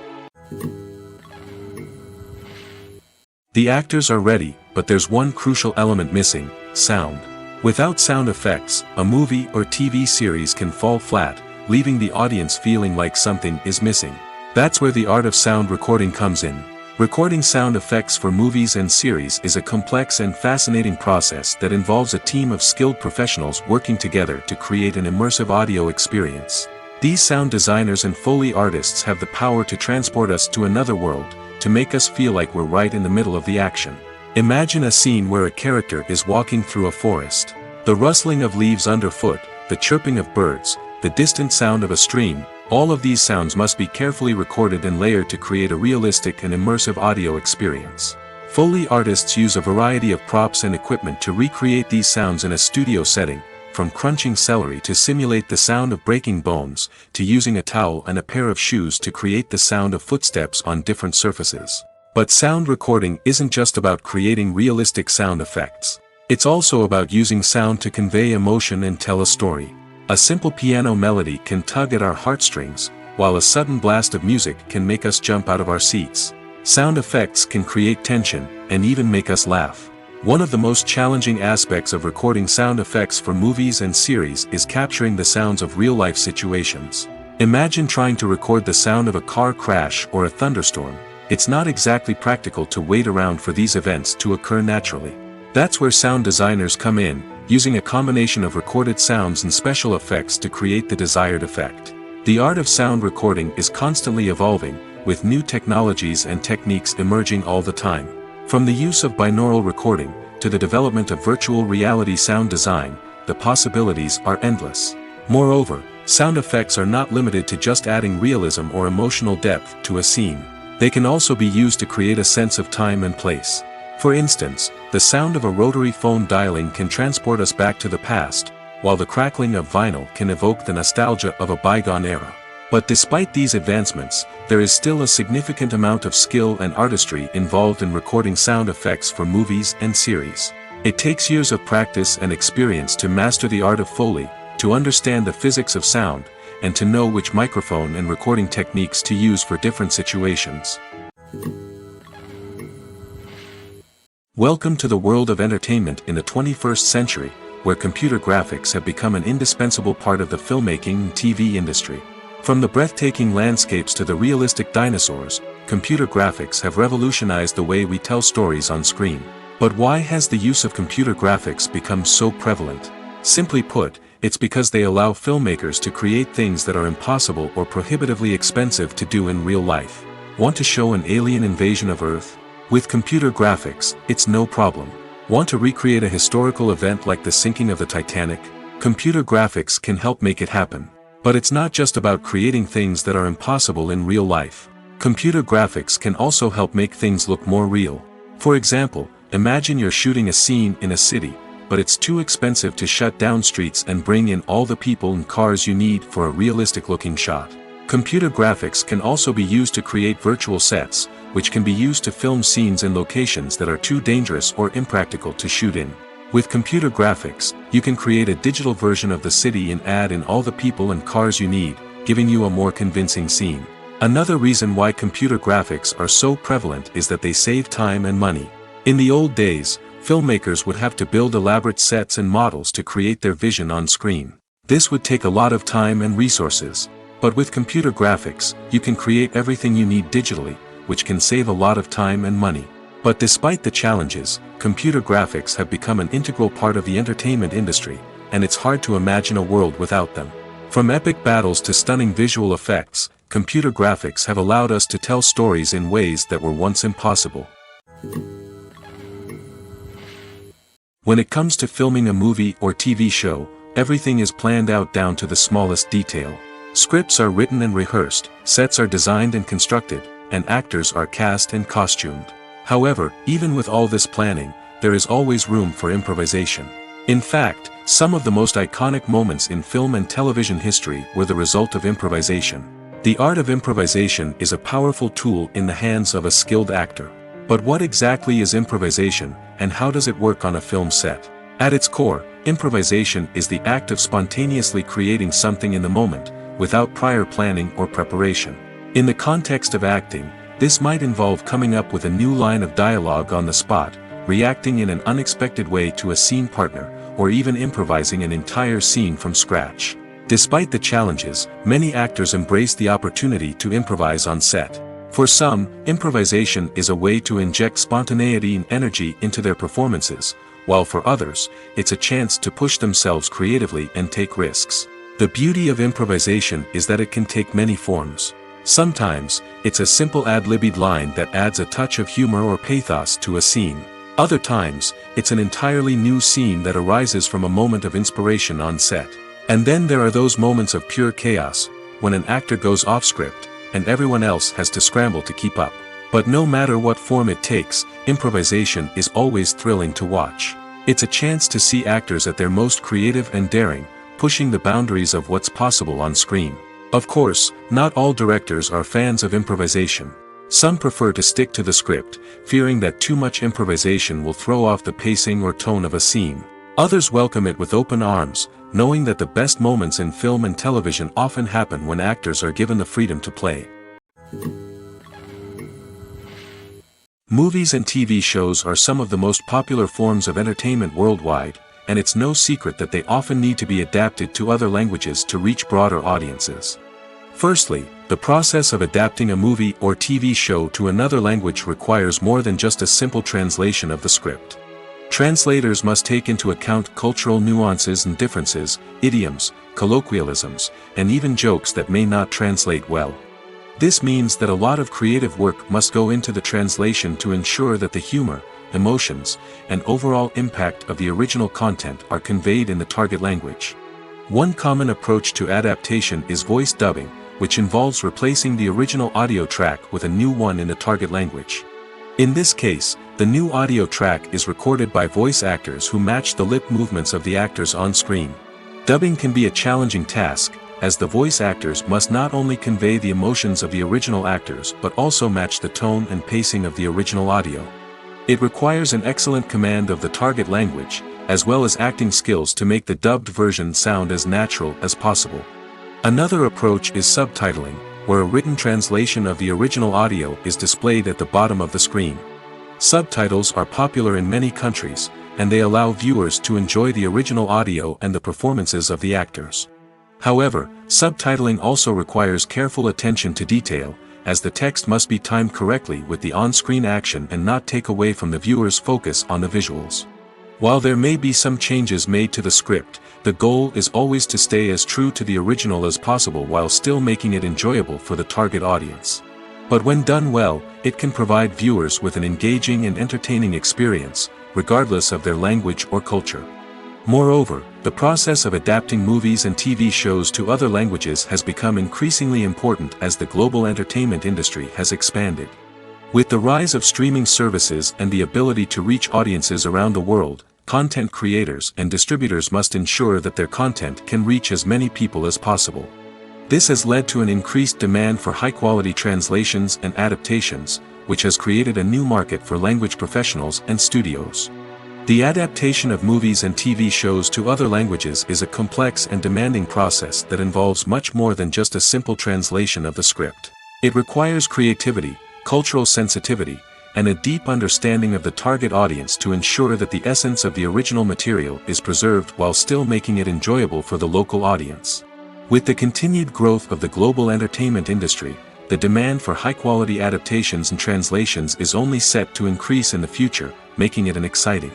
The actors are ready, but there's one crucial element missing: sound. Without sound effects, a movie or TV series can fall flat, leaving the audience feeling like something is missing. That's where the art of sound recording comes in. Recording sound effects for movies and series is a complex and fascinating process that involves a team of skilled professionals working together to create an immersive audio experience. These sound designers and Foley artists have the power to transport us to another world, to make us feel like we're right in the middle of the action. Imagine a scene where a character is walking through a forest. The rustling of leaves underfoot, the chirping of birds, the distant sound of a stream, all of these sounds must be carefully recorded and layered to create a realistic and immersive audio experience. Foley artists use a variety of props and equipment to recreate these sounds in a studio setting, from crunching celery to simulate the sound of breaking bones, to using a towel and a pair of shoes to create the sound of footsteps on different surfaces. But sound recording isn't just about creating realistic sound effects. It's also about using sound to convey emotion and tell a story. A simple piano melody can tug at our heartstrings, while a sudden blast of music can make us jump out of our seats. Sound effects can create tension, and even make us laugh. One of the most challenging aspects of recording sound effects for movies and series is capturing the sounds of real-life situations. Imagine trying to record the sound of a car crash or a thunderstorm. It's not exactly practical to wait around for these events to occur naturally. That's where sound designers come in, using a combination of recorded sounds and special effects to create the desired effect. The art of sound recording is constantly evolving, with new technologies and techniques emerging all the time. From the use of binaural recording, to the development of virtual reality sound design, the possibilities are endless. Moreover, sound effects are not limited to just adding realism or emotional depth to a scene. They can also be used to create a sense of time and place. For instance, the sound of a rotary phone dialing can transport us back to the past, while the crackling of vinyl can evoke the nostalgia of a bygone era. But despite these advancements, there is still a significant amount of skill and artistry involved in recording sound effects for movies and series. It takes years of practice and experience to master the art of Foley, to understand the physics of sound, and to know which microphone and recording techniques to use for different situations. Welcome to the world of entertainment in the 21st century, where computer graphics have become an indispensable part of the filmmaking and TV industry. From the breathtaking landscapes to the realistic dinosaurs, computer graphics have revolutionized the way we tell stories on screen. But why has the use of computer graphics become so prevalent? Simply put, it's because they allow filmmakers to create things that are impossible or prohibitively expensive to do in real life. Want to show an alien invasion of Earth? With computer graphics, it's no problem. Want to recreate a historical event like the sinking of the Titanic? Computer graphics can help make it happen. But it's not just about creating things that are impossible in real life. Computer graphics can also help make things look more real. For example, imagine you're shooting a scene in a city, but it's too expensive to shut down streets and bring in all the people and cars you need for a realistic-looking shot. Computer graphics can also be used to create virtual sets, which can be used to film scenes in locations that are too dangerous or impractical to shoot in. With computer graphics, you can create a digital version of the city and add in all the people and cars you need, giving you a more convincing scene. Another reason why computer graphics are so prevalent is that they save time and money. In the old days, filmmakers would have to build elaborate sets and models to create their vision on screen. This would take a lot of time and resources. But with computer graphics, you can create everything you need digitally, which can save a lot of time and money. But despite the challenges, computer graphics have become an integral part of the entertainment industry, and it's hard to imagine a world without them. From epic battles to stunning visual effects, computer graphics have allowed us to tell stories in ways that were once impossible. When it comes to filming a movie or TV show, everything is planned out down to the smallest detail. Scripts are written and rehearsed, sets are designed and constructed, and actors are cast and costumed. However, even with all this planning, there is always room for improvisation. In fact, some of the most iconic moments in film and television history were the result of improvisation. The art of improvisation is a powerful tool in the hands of a skilled actor. But what exactly is improvisation, and how does it work on a film set? At its core, improvisation is the act of spontaneously creating something in the moment, without prior planning or preparation. In the context of acting, This might involve coming up with a new line of dialogue on the spot, reacting in an unexpected way to a scene partner, or even improvising an entire scene from scratch. Despite the challenges, many actors embrace the opportunity to improvise on set. For some, improvisation is a way to inject spontaneity and energy into their performances, while for others, it's a chance to push themselves creatively and take risks. The beauty of improvisation is that it can take many forms. Sometimes, it's a simple ad-libbed line that adds a touch of humor or pathos to a scene. Other times, it's an entirely new scene that arises from a moment of inspiration on set. And then there are those moments of pure chaos, when an actor goes off script, and everyone else has to scramble to keep up. But no matter what form it takes, improvisation is always thrilling to watch. It's a chance to see actors at their most creative and daring, pushing the boundaries of what's possible on screen. Of course, not all directors are fans of improvisation. Some prefer to stick to the script, fearing that too much improvisation will throw off the pacing or tone of a scene. Others welcome it with open arms, knowing that the best moments in film and television often happen when actors are given the freedom to play. Movies and TV shows are some of the most popular forms of entertainment worldwide, and it's no secret that they often need to be adapted to other languages to reach broader audiences. Firstly, the process of adapting a movie or TV show to another language requires more than just a simple translation of the script. Translators must take into account cultural nuances and differences, idioms, colloquialisms, and even jokes that may not translate well. This means that a lot of creative work must go into the translation to ensure that the humor, emotions, and overall impact of the original content are conveyed in the target language. One common approach to adaptation is voice dubbing, which involves replacing the original audio track with a new one in the target language. In this case, the new audio track is recorded by voice actors who match the lip movements of the actors on screen. Dubbing can be a challenging task, as the voice actors must not only convey the emotions of the original actors but also match the tone and pacing of the original audio. It requires an excellent command of the target language, as well as acting skills to make the dubbed version sound as natural as possible. Another approach is subtitling, where a written translation of the original audio is displayed at the bottom of the screen. Subtitles are popular in many countries, and they allow viewers to enjoy the original audio and the performances of the actors. However, subtitling also requires careful attention to detail, as the text must be timed correctly with the on-screen action and not take away from the viewer's focus on the visuals. While there may be some changes made to the script, the goal is always to stay as true to the original as possible while still making it enjoyable for the target audience. But when done well, it can provide viewers with an engaging and entertaining experience, regardless of their language or culture. Moreover, the process of adapting movies and TV shows to other languages has become increasingly important as the global entertainment industry has expanded. With the rise of streaming services and the ability to reach audiences around the world, content creators and distributors must ensure that their content can reach as many people as possible. This has led to an increased demand for high-quality translations and adaptations, which has created a new market for language professionals and studios. The adaptation of movies and TV shows to other languages is a complex and demanding process that involves much more than just a simple translation of the script. It requires creativity, cultural sensitivity, and a deep understanding of the target audience to ensure that the essence of the original material is preserved while still making it enjoyable for the local audience. With the continued growth of the global entertainment industry, the demand for high-quality adaptations and translations is only set to increase in the future, making it an exciting.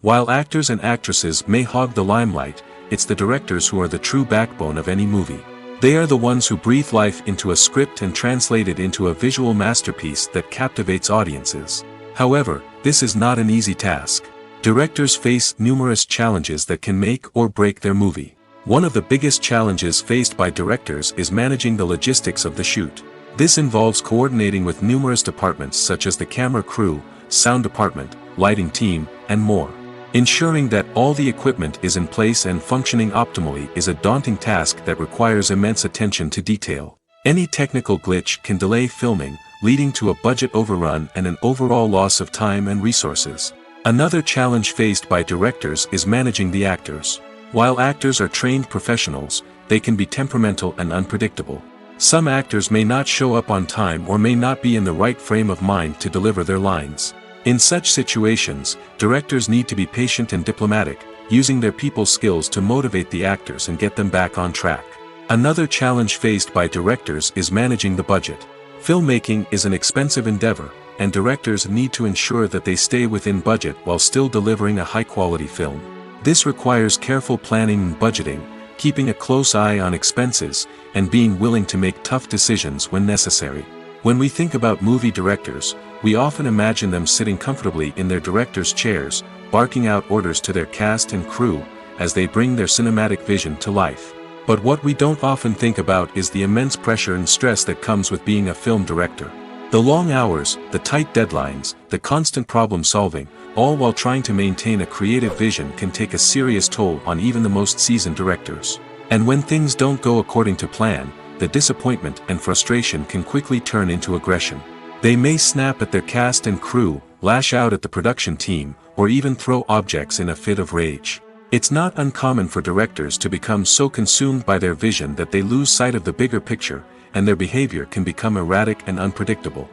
While actors and actresses may hog the limelight, it's the directors who are the true backbone of any movie. They are the ones who breathe life into a script and translate it into a visual masterpiece that captivates audiences. However, this is not an easy task. Directors face numerous challenges that can make or break their movie. One of the biggest challenges faced by directors is managing the logistics of the shoot. This involves coordinating with numerous departments such as the camera crew, sound department, lighting team, and more. Ensuring that all the equipment is in place and functioning optimally is a daunting task that requires immense attention to detail. Any technical glitch can delay filming, leading to a budget overrun and an overall loss of time and resources. Another challenge faced by directors is managing the actors. While actors are trained professionals, they can be temperamental and unpredictable. Some actors may not show up on time or may not be in the right frame of mind to deliver their lines. In such situations, directors need to be patient and diplomatic, using their people skills to motivate the actors and get them back on track. Another challenge faced by directors is managing the budget. Filmmaking is an expensive endeavor, and directors need to ensure that they stay within budget while still delivering a high-quality film. This requires careful planning and budgeting, keeping a close eye on expenses, and being willing to make tough decisions when necessary. When we think about movie directors, we often imagine them sitting comfortably in their director's chairs, barking out orders to their cast and crew, as they bring their cinematic vision to life. But what we don't often think about is the immense pressure and stress that comes with being a film director. The long hours, the tight deadlines, the constant problem solving, all while trying to maintain a creative vision can take a serious toll on even the most seasoned directors. And when things don't go according to plan, the disappointment and frustration can quickly turn into aggression. They may snap at their cast and crew, lash out at the production team, or even throw objects in a fit of rage. It's not uncommon for directors to become so consumed by their vision that they lose sight of the bigger picture, and their behavior can become erratic and unpredictable.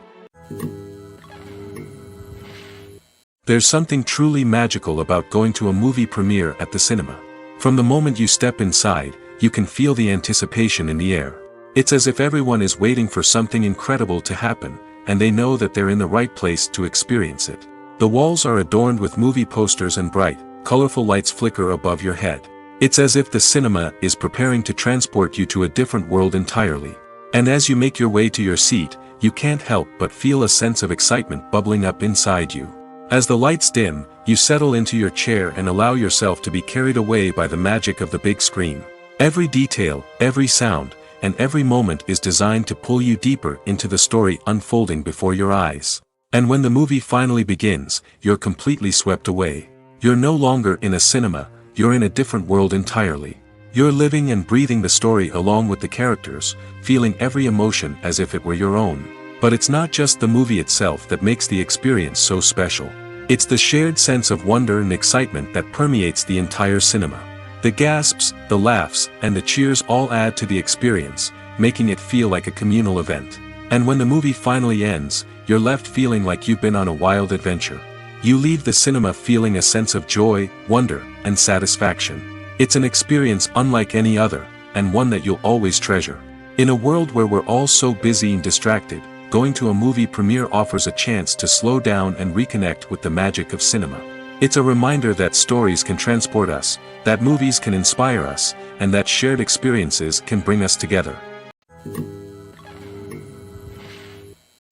There's something truly magical about going to a movie premiere at the cinema. From the moment you step inside, you can feel the anticipation in the air. It's as if everyone is waiting for something incredible to happen, and they know that they're in the right place to experience it. The walls are adorned with movie posters and bright, colorful lights flicker above your head. It's as if the cinema is preparing to transport you to a different world entirely. And as you make your way to your seat, you can't help but feel a sense of excitement bubbling up inside you. As the lights dim, you settle into your chair and allow yourself to be carried away by the magic of the big screen. Every detail, every sound, and every moment is designed to pull you deeper into the story unfolding before your eyes. And when the movie finally begins, you're completely swept away. You're no longer in a cinema, you're in a different world entirely. You're living and breathing the story along with the characters, feeling every emotion as if it were your own. But it's not just the movie itself that makes the experience so special. It's the shared sense of wonder and excitement that permeates the entire cinema. The gasps, the laughs, and the cheers all add to the experience, making it feel like a communal event. And when the movie finally ends, you're left feeling like you've been on a wild adventure. You leave the cinema feeling a sense of joy, wonder, and satisfaction. It's an experience unlike any other, and one that you'll always treasure. In a world where we're all so busy and distracted, going to a movie premiere offers a chance to slow down and reconnect with the magic of cinema. It's a reminder that stories can transport us, that movies can inspire us, and that shared experiences can bring us together.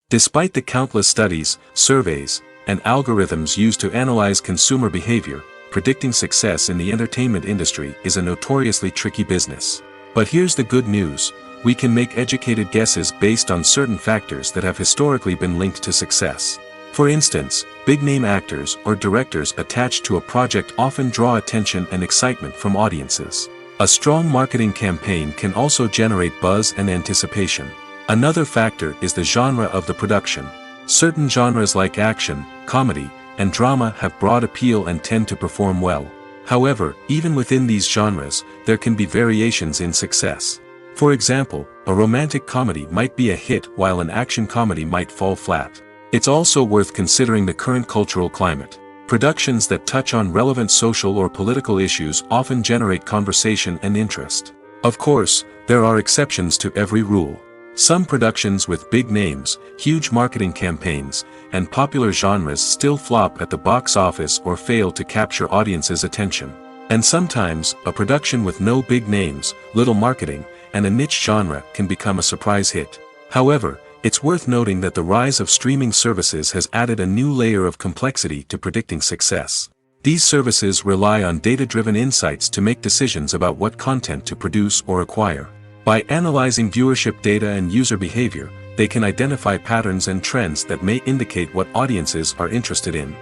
Despite the countless studies, surveys, and algorithms used to analyze consumer behavior, predicting success in the entertainment industry is a notoriously tricky business. But here's the good news: we can make educated guesses based on certain factors that have historically been linked to success. For instance, big-name actors or directors attached to a project often draw attention and excitement from audiences. A strong marketing campaign can also generate buzz and anticipation. Another factor is the genre of the production. Certain genres like action, comedy, and drama have broad appeal and tend to perform well. However, even within these genres, there can be variations in success. For example, a romantic comedy might be a hit while an action comedy might fall flat. It's also worth considering the current cultural climate. Productions that touch on relevant social or political issues often generate conversation and interest. Of course, there are exceptions to every rule. Some productions with big names, huge marketing campaigns, and popular genres still flop at the box office or fail to capture audiences' attention. And sometimes, a production with no big names, little marketing, and a niche genre can become a surprise hit. However, it's worth noting that the rise of streaming services has added a new layer of complexity to predicting success. These services rely on data-driven insights to make decisions about what content to produce or acquire. By analyzing viewership data and user behavior, they can identify patterns and trends that may indicate what audiences are interested in.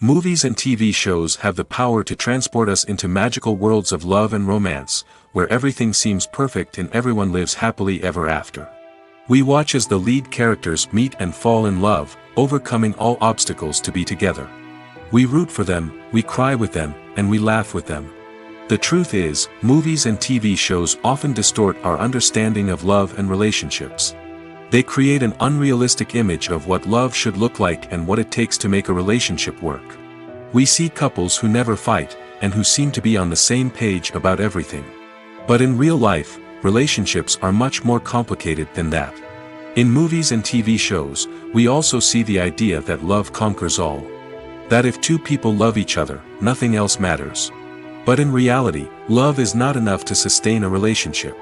Movies and TV shows have the power to transport us into magical worlds of love and romance, where everything seems perfect and everyone lives happily ever after. We watch as the lead characters meet and fall in love, overcoming all obstacles to be together. We root for them, we cry with them, and we laugh with them. The truth is, movies and TV shows often distort our understanding of love and relationships. They create an unrealistic image of what love should look like and what it takes to make a relationship work. We see couples who never fight, and who seem to be on the same page about everything. But in real life, relationships are much more complicated than that. In movies and TV shows, we also see the idea that love conquers all. That if two people love each other, nothing else matters. But in reality, love is not enough to sustain a relationship.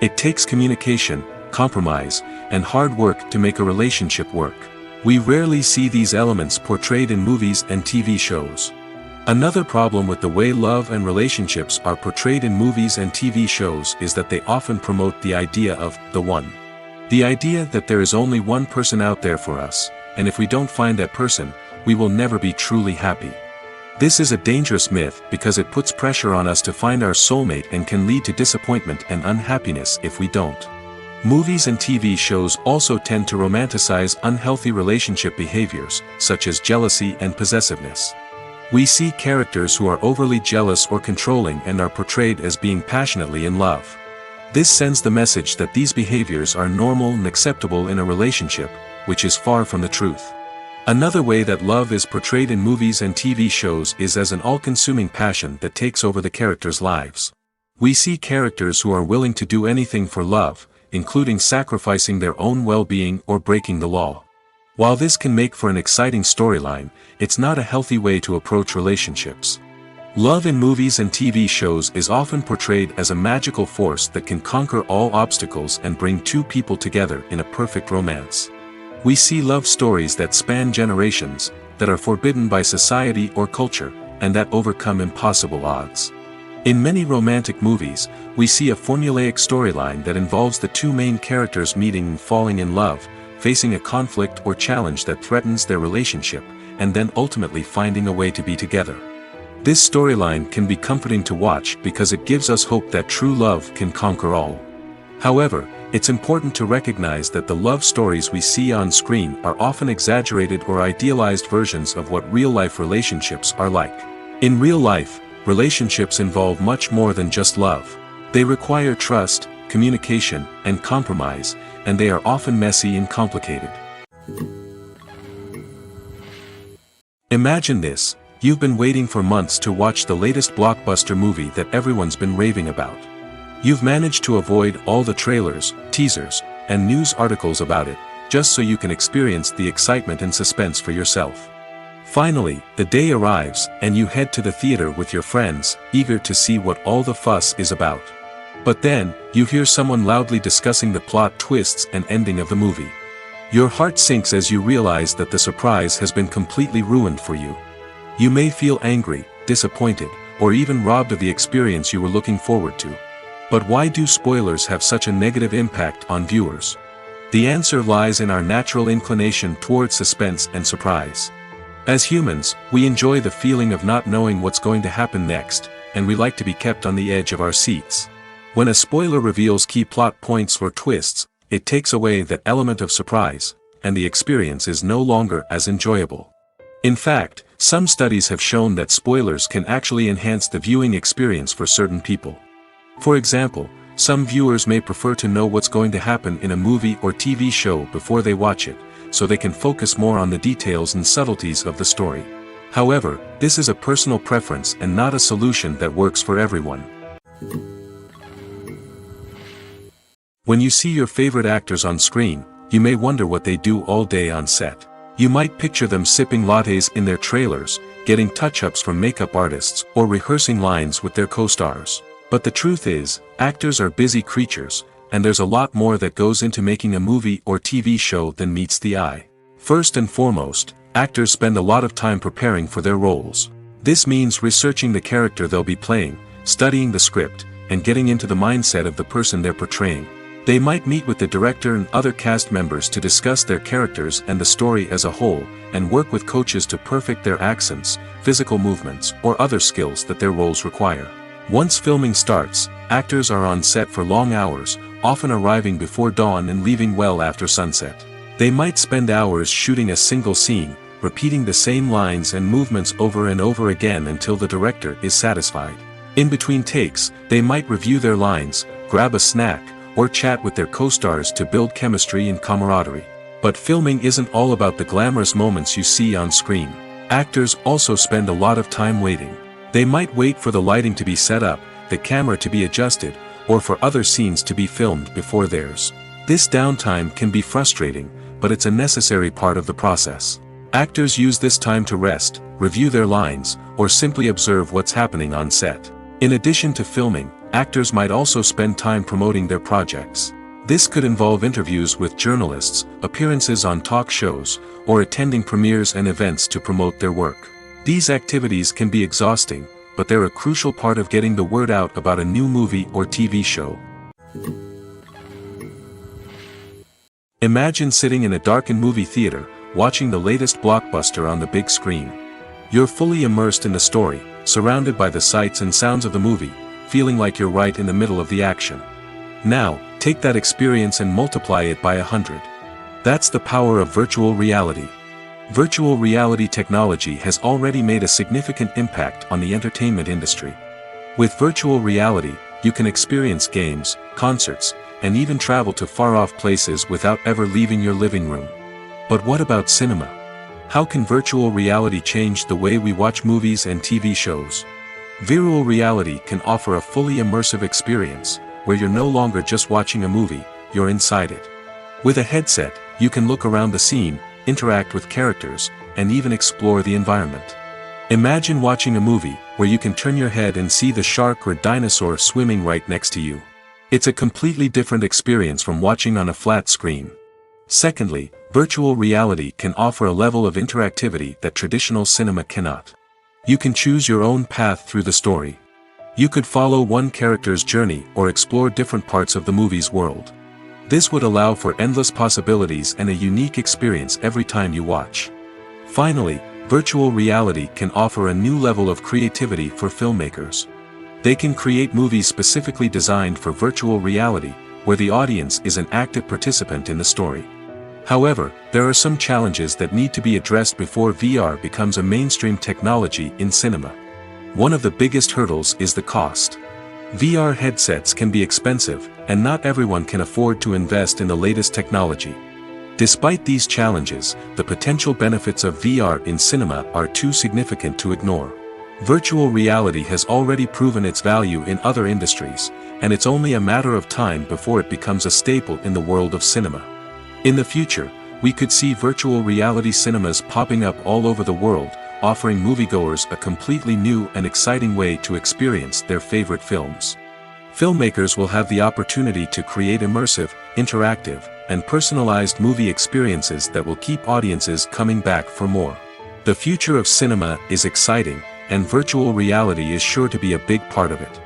It takes communication, compromise, and hard work to make a relationship work. We rarely see these elements portrayed in movies and TV shows. Another problem with the way love and relationships are portrayed in movies and TV shows is that they often promote the idea of the one. The idea that there is only one person out there for us, and if we don't find that person, we will never be truly happy. This is a dangerous myth because it puts pressure on us to find our soulmate and can lead to disappointment and unhappiness if we don't. Movies and TV shows also tend to romanticize unhealthy relationship behaviors, such as jealousy and possessiveness. We see characters who are overly jealous or controlling and are portrayed as being passionately in love. This sends the message that these behaviors are normal and acceptable in a relationship, which is far from the truth. Another way that love is portrayed in movies and TV shows is as an all-consuming passion that takes over the characters' lives. We see characters who are willing to do anything for love, including sacrificing their own well-being or breaking the law. While this can make for an exciting storyline, it's not a healthy way to approach relationships. Love in movies and TV shows is often portrayed as a magical force that can conquer all obstacles and bring two people together in a perfect romance. We see love stories that span generations, that are forbidden by society or culture, and that overcome impossible odds. In many romantic movies, we see a formulaic storyline that involves the two main characters meeting and falling in love, facing a conflict or challenge that threatens their relationship, and then ultimately finding a way to be together. This storyline can be comforting to watch because it gives us hope that true love can conquer all. However, it's important to recognize that the love stories we see on screen are often exaggerated or idealized versions of what real-life relationships are like. In real life, relationships involve much more than just love. They require trust, communication, and compromise, and they are often messy and complicated. Imagine this: you've been waiting for months to watch the latest blockbuster movie that everyone's been raving about. You've managed to avoid all the trailers, teasers, and news articles about it, just so you can experience the excitement and suspense for yourself. Finally, the day arrives, and you head to the theater with your friends, eager to see what all the fuss is about. But then, you hear someone loudly discussing the plot twists and ending of the movie. Your heart sinks as you realize that the surprise has been completely ruined for you. You may feel angry, disappointed, or even robbed of the experience you were looking forward to. But why do spoilers have such a negative impact on viewers? The answer lies in our natural inclination toward suspense and surprise. As humans, we enjoy the feeling of not knowing what's going to happen next, and we like to be kept on the edge of our seats. When a spoiler reveals key plot points or twists, it takes away that element of surprise, and the experience is no longer as enjoyable. In fact, some studies have shown that spoilers can actually enhance the viewing experience for certain people. For example, some viewers may prefer to know what's going to happen in a movie or TV show before they watch it, so they can focus more on the details and subtleties of the story. However, this is a personal preference and not a solution that works for everyone. When you see your favorite actors on screen, you may wonder what they do all day on set. You might picture them sipping lattes in their trailers, getting touch-ups from makeup artists, or rehearsing lines with their co-stars. But the truth is, actors are busy creatures, and there's a lot more that goes into making a movie or TV show than meets the eye. First and foremost, actors spend a lot of time preparing for their roles. This means researching the character they'll be playing, studying the script, and getting into the mindset of the person they're portraying. They might meet with the director and other cast members to discuss their characters and the story as a whole, and work with coaches to perfect their accents, physical movements, or other skills that their roles require. Once filming starts, actors are on set for long hours, often arriving before dawn and leaving well after sunset. They might spend hours shooting a single scene, repeating the same lines and movements over and over again until the director is satisfied. In between takes, they might review their lines, grab a snack, or chat with their co-stars to build chemistry and camaraderie. But filming isn't all about the glamorous moments you see on screen. Actors also spend a lot of time waiting. They might wait for the lighting to be set up, the camera to be adjusted, or for other scenes to be filmed before theirs. This downtime can be frustrating, but it's a necessary part of the process. Actors use this time to rest, review their lines, or simply observe what's happening on set. In addition to filming, actors might also spend time promoting their projects. This could involve interviews with journalists, appearances on talk shows, or attending premieres and events to promote their work. These activities can be exhausting, but they're a crucial part of getting the word out about a new movie or TV show. Imagine sitting in a darkened movie theater, watching the latest blockbuster on the big screen. You're fully immersed in the story, surrounded by the sights and sounds of the movie, feeling like you're right in the middle of the action. Now, take that experience and multiply it by 100. That's the power of virtual reality. Virtual reality technology has already made a significant impact on the entertainment industry. With virtual reality, you can experience games, concerts, and even travel to far-off places without ever leaving your living room. But what about cinema? How can virtual reality change the way we watch movies and TV shows? Virtual reality can offer a fully immersive experience, where you're no longer just watching a movie, you're inside it. With a headset, you can look around the scene, interact with characters, and even explore the environment. Imagine watching a movie where you can turn your head and see the shark or dinosaur swimming right next to you. It's a completely different experience from watching on a flat screen. Secondly, virtual reality can offer a level of interactivity that traditional cinema cannot. You can choose your own path through the story. You could follow one character's journey or explore different parts of the movie's world. This would allow for endless possibilities and a unique experience every time you watch. Finally, virtual reality can offer a new level of creativity for filmmakers. They can create movies specifically designed for virtual reality, where the audience is an active participant in the story. However, there are some challenges that need to be addressed before VR becomes a mainstream technology in cinema. One of the biggest hurdles is the cost. VR headsets can be expensive, and not everyone can afford to invest in the latest technology. Despite these challenges, the potential benefits of VR in cinema are too significant to ignore. Virtual reality has already proven its value in other industries, and it's only a matter of time before it becomes a staple in the world of cinema. In the future, we could see virtual reality cinemas popping up all over the world, offering moviegoers a completely new and exciting way to experience their favorite films. Filmmakers will have the opportunity to create immersive, interactive, and personalized movie experiences that will keep audiences coming back for more. The future of cinema is exciting, and virtual reality is sure to be a big part of it.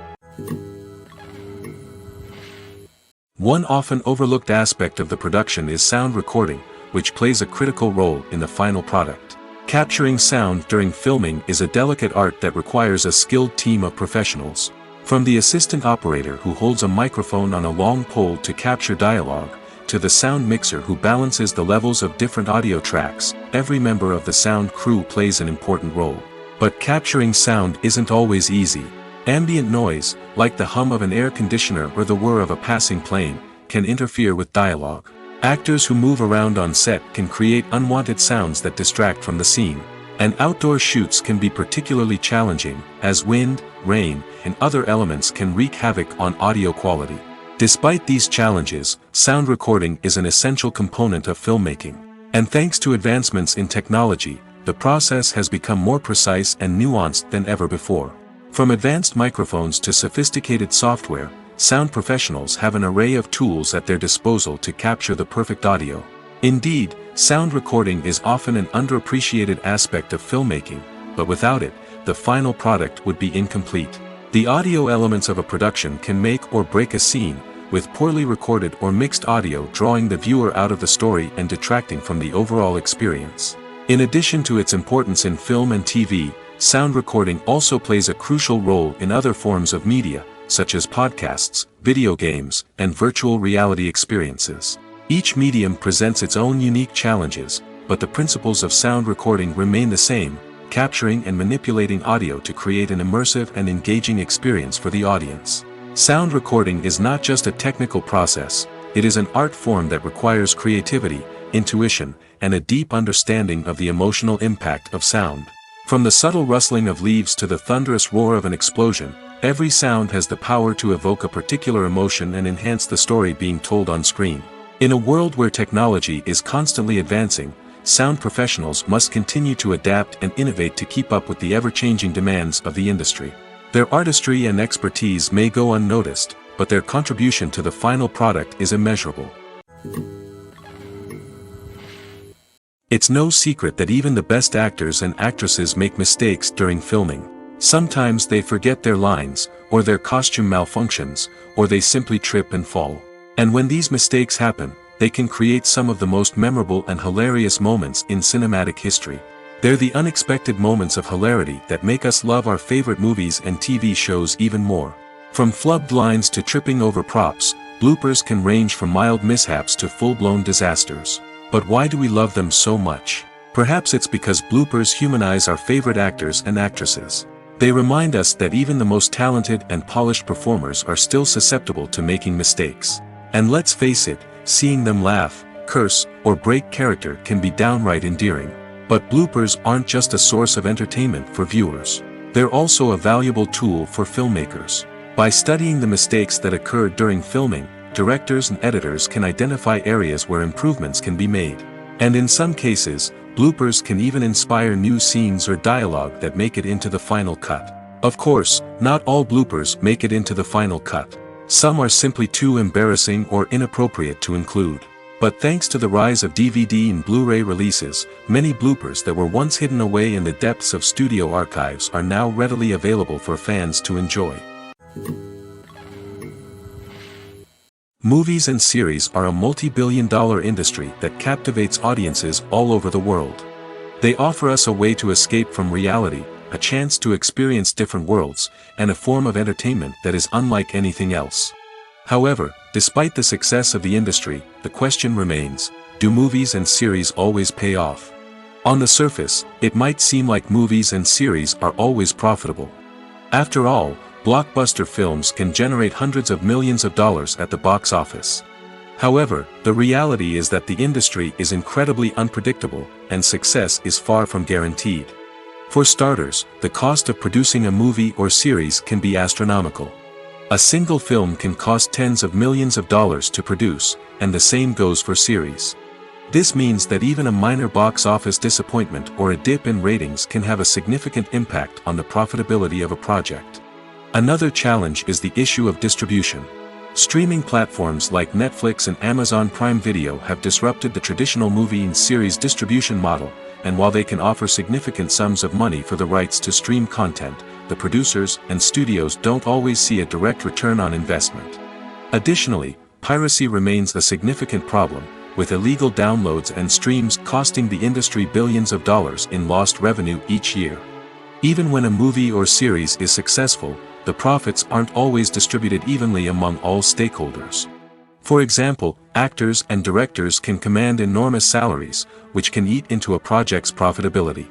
One often overlooked aspect of the production is sound recording, which plays a critical role in the final product. Capturing sound during filming is a delicate art that requires a skilled team of professionals. From the assistant operator who holds a microphone on a long pole to capture dialogue, to the sound mixer who balances the levels of different audio tracks, every member of the sound crew plays an important role. But capturing sound isn't always easy. Ambient noise, like the hum of an air conditioner or the whir of a passing plane, can interfere with dialogue. Actors who move around on set can create unwanted sounds that distract from the scene. And outdoor shoots can be particularly challenging, as wind, rain, and other elements can wreak havoc on audio quality. Despite these challenges, sound recording is an essential component of filmmaking. And thanks to advancements in technology, the process has become more precise and nuanced than ever before. From advanced microphones to sophisticated software, sound professionals have an array of tools at their disposal to capture the perfect audio. Indeed, sound recording is often an underappreciated aspect of filmmaking, but without it, the final product would be incomplete. The audio elements of a production can make or break a scene, with poorly recorded or mixed audio drawing the viewer out of the story and detracting from the overall experience. In addition to its importance in film and TV, sound recording also plays a crucial role in other forms of media, such as podcasts, video games, and virtual reality experiences. Each medium presents its own unique challenges, but the principles of sound recording remain the same: capturing and manipulating audio to create an immersive and engaging experience for the audience. Sound recording is not just a technical process, it is an art form that requires creativity, intuition, and a deep understanding of the emotional impact of sound. From the subtle rustling of leaves to the thunderous roar of an explosion, every sound has the power to evoke a particular emotion and enhance the story being told on screen. In a world where technology is constantly advancing, sound professionals must continue to adapt and innovate to keep up with the ever-changing demands of the industry. Their artistry and expertise may go unnoticed, but their contribution to the final product is immeasurable. It's no secret that even the best actors and actresses make mistakes during filming. Sometimes they forget their lines, or their costume malfunctions, or they simply trip and fall. And when these mistakes happen, they can create some of the most memorable and hilarious moments in cinematic history. They're the unexpected moments of hilarity that make us love our favorite movies and TV shows even more. From flubbed lines to tripping over props, bloopers can range from mild mishaps to full-blown disasters. But why do we love them so much? Perhaps it's because bloopers humanize our favorite actors and actresses. They remind us that even the most talented and polished performers are still susceptible to making mistakes. And let's face it, seeing them laugh, curse, or break character can be downright endearing. But bloopers aren't just a source of entertainment for viewers. They're also a valuable tool for filmmakers. By studying the mistakes that occurred during filming, directors and editors can identify areas where improvements can be made. And in some cases, bloopers can even inspire new scenes or dialogue that make it into the final cut. Of course, not all bloopers make it into the final cut. Some are simply too embarrassing or inappropriate to include. But thanks to the rise of DVD and Blu-ray releases, many bloopers that were once hidden away in the depths of studio archives are now readily available for fans to enjoy. Movies and series are a multi-billion-dollar industry that captivates audiences all over the world. They offer us a way to escape from reality, a chance to experience different worlds, and a form of entertainment that is unlike anything else. However, despite the success of the industry, the question remains, do movies and series always pay off? On the surface, it might seem like movies and series are always profitable. After all, blockbuster films can generate hundreds of millions of dollars at the box office. However, the reality is that the industry is incredibly unpredictable, and success is far from guaranteed. For starters, the cost of producing a movie or series can be astronomical. A single film can cost tens of millions of dollars to produce, and the same goes for series. This means that even a minor box office disappointment or a dip in ratings can have a significant impact on the profitability of a project. Another challenge is the issue of distribution. Streaming platforms like Netflix and Amazon Prime Video have disrupted the traditional movie and series distribution model, and while they can offer significant sums of money for the rights to stream content, the producers and studios don't always see a direct return on investment. Additionally, piracy remains a significant problem, with illegal downloads and streams costing the industry billions of dollars in lost revenue each year. Even when a movie or series is successful, the profits aren't always distributed evenly among all stakeholders. For example, actors and directors can command enormous salaries, which can eat into a project's profitability.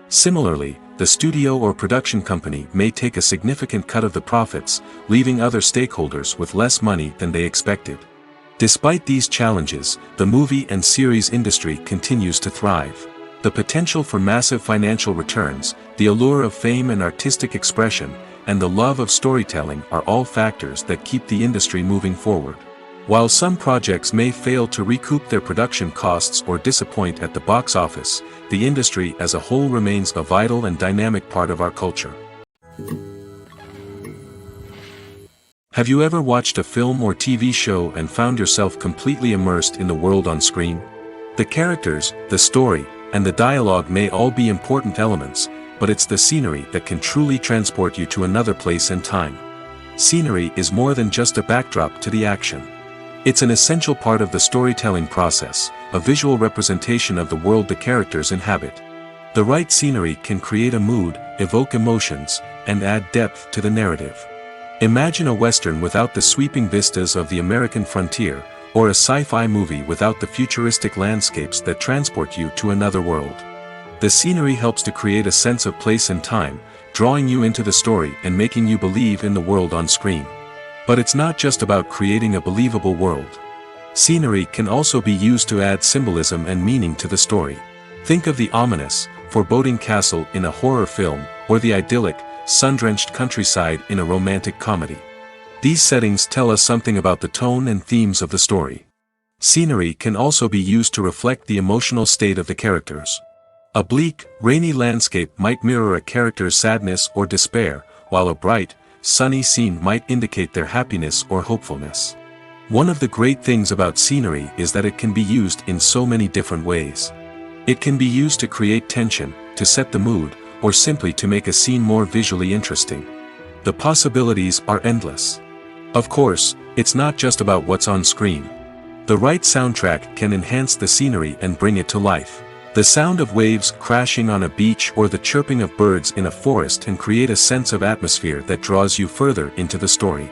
Similarly, the studio or production company may take a significant cut of the profits, leaving other stakeholders with less money than they expected. Despite these challenges, the movie and series industry continues to thrive. The potential for massive financial returns, the allure of fame and artistic expression, and the love of storytelling are all factors that keep the industry moving forward. While some projects may fail to recoup their production costs or disappoint at the box office, the industry as a whole remains a vital and dynamic part of our culture. Have you ever watched a film or TV show and found yourself completely immersed in the world on screen? The characters, the story, and the dialogue may all be important elements, but it's the scenery that can truly transport you to another place and time. Scenery is more than just a backdrop to the action. It's an essential part of the storytelling process, a visual representation of the world the characters inhabit. The right scenery can create a mood, evoke emotions, and add depth to the narrative. Imagine a Western without the sweeping vistas of the American frontier, or a sci-fi movie without the futuristic landscapes that transport you to another world. The scenery helps to create a sense of place and time, drawing you into the story and making you believe in the world on screen. But it's not just about creating a believable world. Scenery can also be used to add symbolism and meaning to the story. Think of the ominous, foreboding castle in a horror film, or the idyllic, sun-drenched countryside in a romantic comedy. These settings tell us something about the tone and themes of the story. Scenery can also be used to reflect the emotional state of the characters. A bleak, rainy landscape might mirror a character's sadness or despair, while a bright, sunny scene might indicate their happiness or hopefulness. One of the great things about scenery is that it can be used in so many different ways. It can be used to create tension, to set the mood, or simply to make a scene more visually interesting. The possibilities are endless. Of course, it's not just about what's on screen. The right soundtrack can enhance the scenery and bring it to life. The sound of waves crashing on a beach or the chirping of birds in a forest can create a sense of atmosphere that draws you further into the story.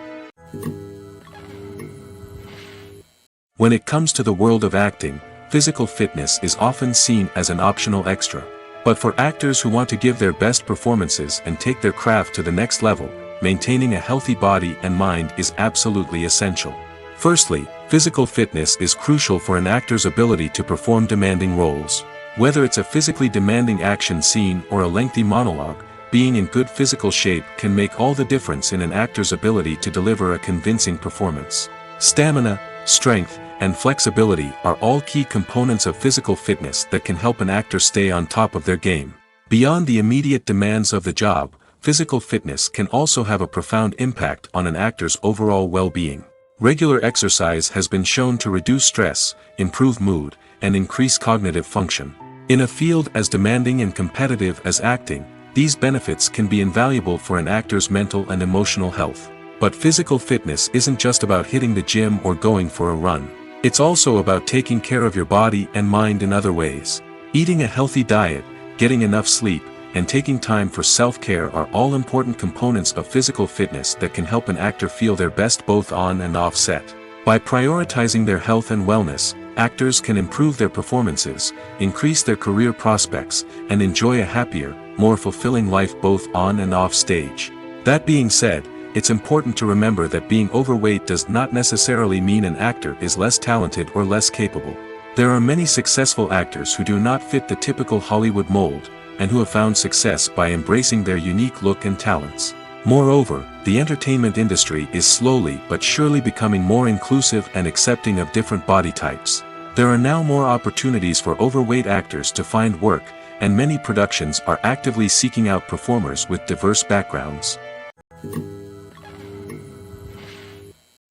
When it comes to the world of acting, physical fitness is often seen as an optional extra. But for actors who want to give their best performances and take their craft to the next level, maintaining a healthy body and mind is absolutely essential. Firstly, physical fitness is crucial for an actor's ability to perform demanding roles. Whether it's a physically demanding action scene or a lengthy monologue, being in good physical shape can make all the difference in an actor's ability to deliver a convincing performance. Stamina, strength, and flexibility are all key components of physical fitness that can help an actor stay on top of their game. Beyond the immediate demands of the job, physical fitness can also have a profound impact on an actor's overall well-being. Regular exercise has been shown to reduce stress, improve mood, and increase cognitive function. In a field as demanding and competitive as acting, these benefits can be invaluable for an actor's mental and emotional health. But physical fitness isn't just about hitting the gym or going for a run. It's also about taking care of your body and mind in other ways. Eating a healthy diet, getting enough sleep, and taking time for self-care are all important components of physical fitness that can help an actor feel their best both on and off set. By prioritizing their health and wellness, actors can improve their performances, increase their career prospects, and enjoy a happier, more fulfilling life both on and off stage. That being said, it's important to remember that being overweight does not necessarily mean an actor is less talented or less capable. There are many successful actors who do not fit the typical Hollywood mold, and who have found success by embracing their unique look and talents. Moreover, the entertainment industry is slowly but surely becoming more inclusive and accepting of different body types. There are now more opportunities for overweight actors to find work, and many productions are actively seeking out performers with diverse backgrounds.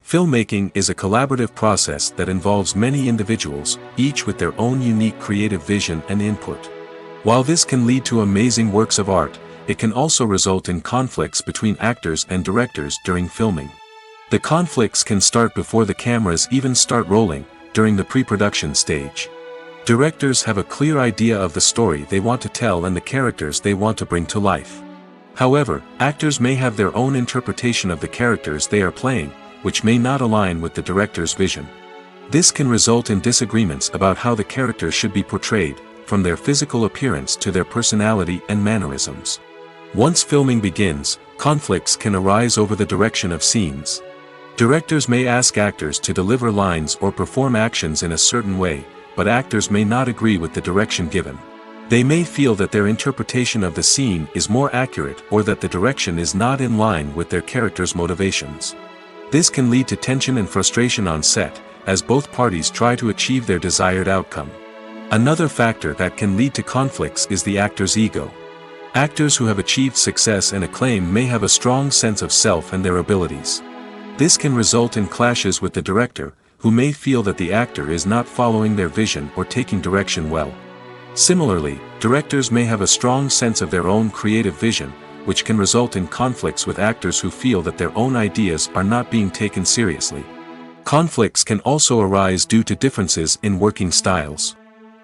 Filmmaking is a collaborative process that involves many individuals, each with their own unique creative vision and input. While this can lead to amazing works of art, it can also result in conflicts between actors and directors during filming. The conflicts can start before the cameras even start rolling, during the pre-production stage. Directors have a clear idea of the story they want to tell and the characters they want to bring to life. However, actors may have their own interpretation of the characters they are playing, which may not align with the director's vision. This can result in disagreements about how the characters should be portrayed, from their physical appearance to their personality and mannerisms. Once filming begins, conflicts can arise over the direction of scenes. Directors may ask actors to deliver lines or perform actions in a certain way, but actors may not agree with the direction given. They may feel that their interpretation of the scene is more accurate or that the direction is not in line with their character's motivations. This can lead to tension and frustration on set, as both parties try to achieve their desired outcome. Another factor that can lead to conflicts is the actor's ego. Actors who have achieved success and acclaim may have a strong sense of self and their abilities. This can result in clashes with the director, who may feel that the actor is not following their vision or taking direction well. Similarly, directors may have a strong sense of their own creative vision, which can result in conflicts with actors who feel that their own ideas are not being taken seriously. Conflicts can also arise due to differences in working styles.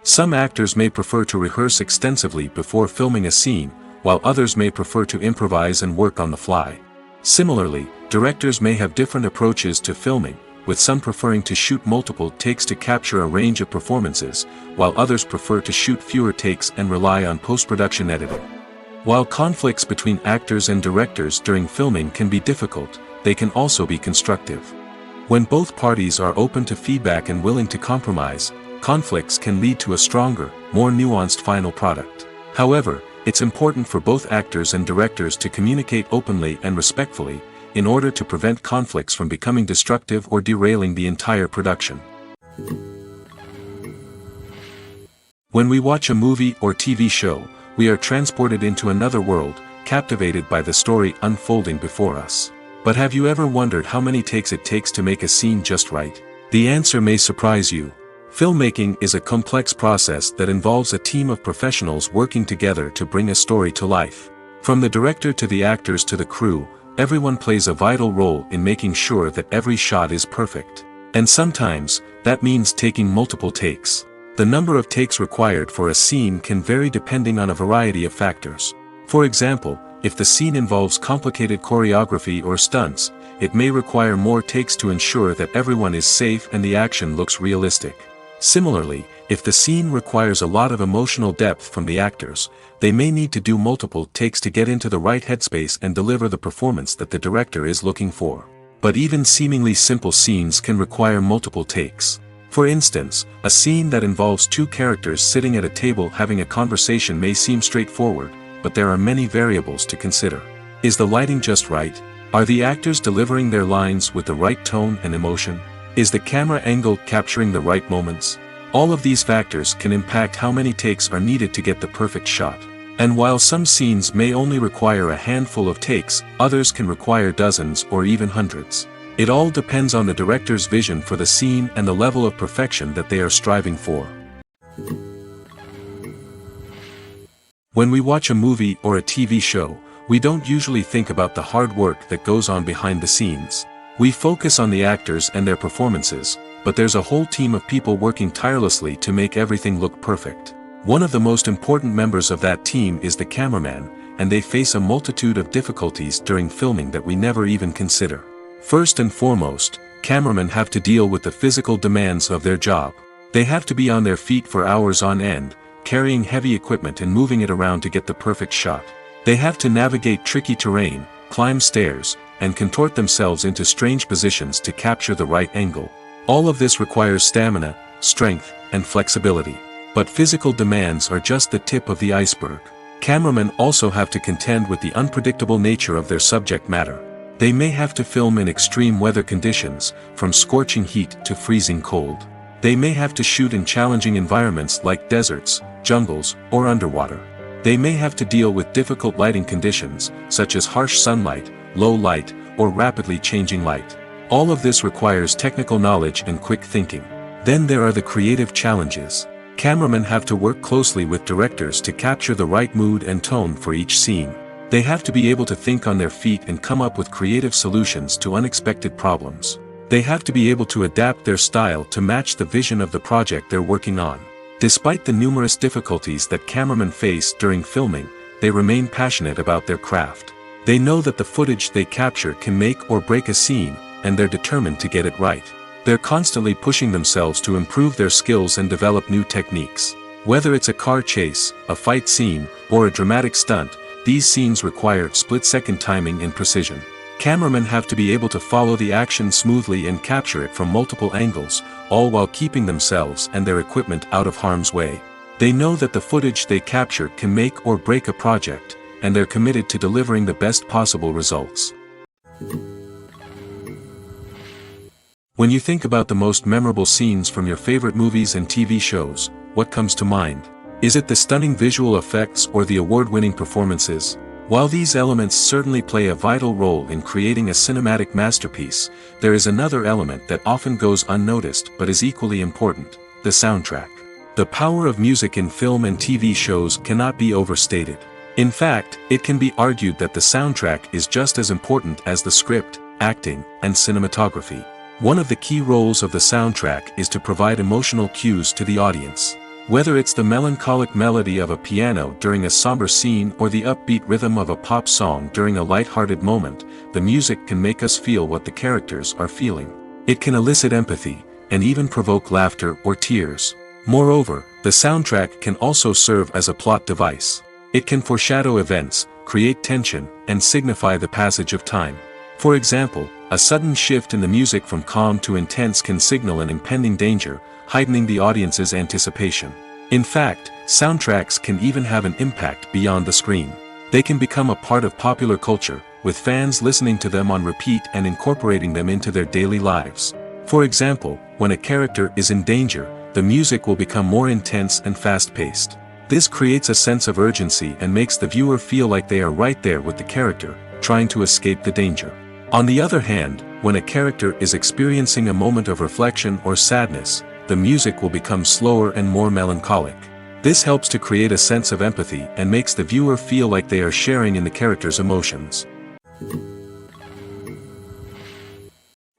Some actors may prefer to rehearse extensively before filming a scene, while others may prefer to improvise and work on the fly. Similarly, directors may have different approaches to filming, with some preferring to shoot multiple takes to capture a range of performances, while others prefer to shoot fewer takes and rely on post-production editing. While conflicts between actors and directors during filming can be difficult, they can also be constructive. When both parties are open to feedback and willing to compromise, conflicts can lead to a stronger, more nuanced final product. However, it's important for both actors and directors to communicate openly and respectfully, in order to prevent conflicts from becoming destructive or derailing the entire production. When we watch a movie or TV show, we are transported into another world, captivated by the story unfolding before us. But have you ever wondered how many takes it takes to make a scene just right? The answer may surprise you. Filmmaking is a complex process that involves a team of professionals working together to bring a story to life. From the director to the actors to the crew, everyone plays a vital role in making sure that every shot is perfect. And sometimes, that means taking multiple takes. The number of takes required for a scene can vary depending on a variety of factors. For example, if the scene involves complicated choreography or stunts, it may require more takes to ensure that everyone is safe and the action looks realistic. Similarly, if the scene requires a lot of emotional depth from the actors, they may need to do multiple takes to get into the right headspace and deliver the performance that the director is looking for. But even seemingly simple scenes can require multiple takes. For instance, a scene that involves two characters sitting at a table having a conversation may seem straightforward, but there are many variables to consider. Is the lighting just right? Are the actors delivering their lines with the right tone and emotion? Is the camera angle capturing the right moments? All of these factors can impact how many takes are needed to get the perfect shot. And while some scenes may only require a handful of takes, others can require dozens or even hundreds. It all depends on the director's vision for the scene and the level of perfection that they are striving for. When we watch a movie or a TV show, we don't usually think about the hard work that goes on behind the scenes. We focus on the actors and their performances, but there's a whole team of people working tirelessly to make everything look perfect. One of the most important members of that team is the cameraman, and they face a multitude of difficulties during filming that we never even consider. First and foremost, cameramen have to deal with the physical demands of their job. They have to be on their feet for hours on end, carrying heavy equipment and moving it around to get the perfect shot. They have to navigate tricky terrain, climb stairs, and contort themselves into strange positions to capture the right angle. All of this requires stamina, strength, and flexibility. But physical demands are just the tip of the iceberg. Cameramen also have to contend with the unpredictable nature of their subject matter. They may have to film in extreme weather conditions, from scorching heat to freezing cold. They may have to shoot in challenging environments like deserts, jungles, or underwater. They may have to deal with difficult lighting conditions, such as harsh sunlight, low light, or rapidly changing light. All of this requires technical knowledge and quick thinking. Then there are the creative challenges. Cameramen have to work closely with directors to capture the right mood and tone for each scene. They have to be able to think on their feet and come up with creative solutions to unexpected problems. They have to be able to adapt their style to match the vision of the project they're working on. Despite the numerous difficulties that cameramen face during filming, they remain passionate about their craft. They know that the footage they capture can make or break a scene, and they're determined to get it right. They're constantly pushing themselves to improve their skills and develop new techniques. Whether it's a car chase, a fight scene, or a dramatic stunt, these scenes require split-second timing and precision. Cameramen have to be able to follow the action smoothly and capture it from multiple angles, all while keeping themselves and their equipment out of harm's way. They know that the footage they capture can make or break a project, and they're committed to delivering the best possible results. When you think about the most memorable scenes from your favorite movies and TV shows, what comes to mind? Is it the stunning visual effects or the award-winning performances? While these elements certainly play a vital role in creating a cinematic masterpiece, there is another element that often goes unnoticed but is equally important: the soundtrack. The power of music in film and TV shows cannot be overstated. In fact, it can be argued that the soundtrack is just as important as the script, acting, and cinematography. One of the key roles of the soundtrack is to provide emotional cues to the audience. Whether it's the melancholic melody of a piano during a somber scene or the upbeat rhythm of a pop song during a light-hearted moment, the music can make us feel what the characters are feeling. It can elicit empathy, and even provoke laughter or tears. Moreover, the soundtrack can also serve as a plot device. It can foreshadow events, create tension, and signify the passage of time. For example, a sudden shift in the music from calm to intense can signal an impending danger, heightening the audience's anticipation. In fact, soundtracks can even have an impact beyond the screen. They can become a part of popular culture, with fans listening to them on repeat and incorporating them into their daily lives. For example, when a character is in danger, the music will become more intense and fast-paced. This creates a sense of urgency and makes the viewer feel like they are right there with the character, trying to escape the danger. On the other hand, when a character is experiencing a moment of reflection or sadness, the music will become slower and more melancholic. This helps to create a sense of empathy and makes the viewer feel like they are sharing in the character's emotions.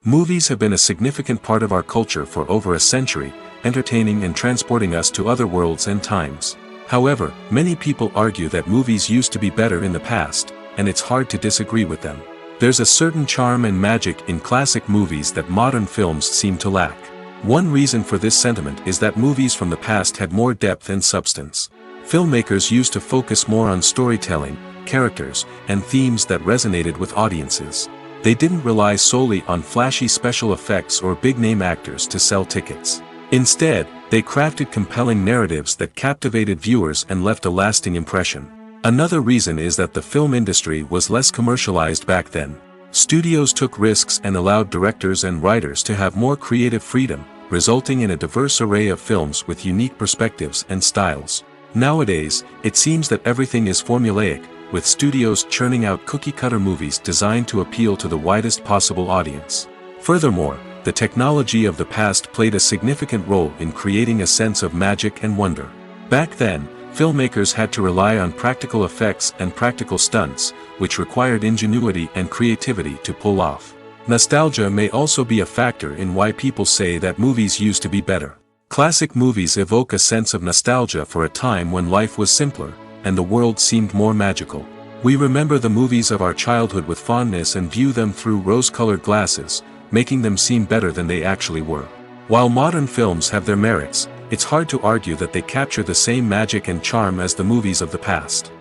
Movies have been a significant part of our culture for over a century, entertaining and transporting us to other worlds and times. However, many people argue that movies used to be better in the past, and it's hard to disagree with them. There's a certain charm and magic in classic movies that modern films seem to lack. One reason for this sentiment is that movies from the past had more depth and substance. Filmmakers used to focus more on storytelling, characters, and themes that resonated with audiences. They didn't rely solely on flashy special effects or big-name actors to sell tickets. Instead, they crafted compelling narratives that captivated viewers and left a lasting impression. Another reason is that the film industry was less commercialized back then. Studios took risks and allowed directors and writers to have more creative freedom, resulting in a diverse array of films with unique perspectives and styles. Nowadays, it seems that everything is formulaic, with studios churning out cookie-cutter movies designed to appeal to the widest possible audience. Furthermore, the technology of the past played a significant role in creating a sense of magic and wonder. Back then, filmmakers had to rely on practical effects and practical stunts, which required ingenuity and creativity to pull off. Nostalgia may also be a factor in why people say that movies used to be better. Classic movies evoke a sense of nostalgia for a time when life was simpler, and the world seemed more magical. We remember the movies of our childhood with fondness and view them through rose-colored glasses, making them seem better than they actually were. While modern films have their merits, it's hard to argue that they capture the same magic and charm as the movies of the past.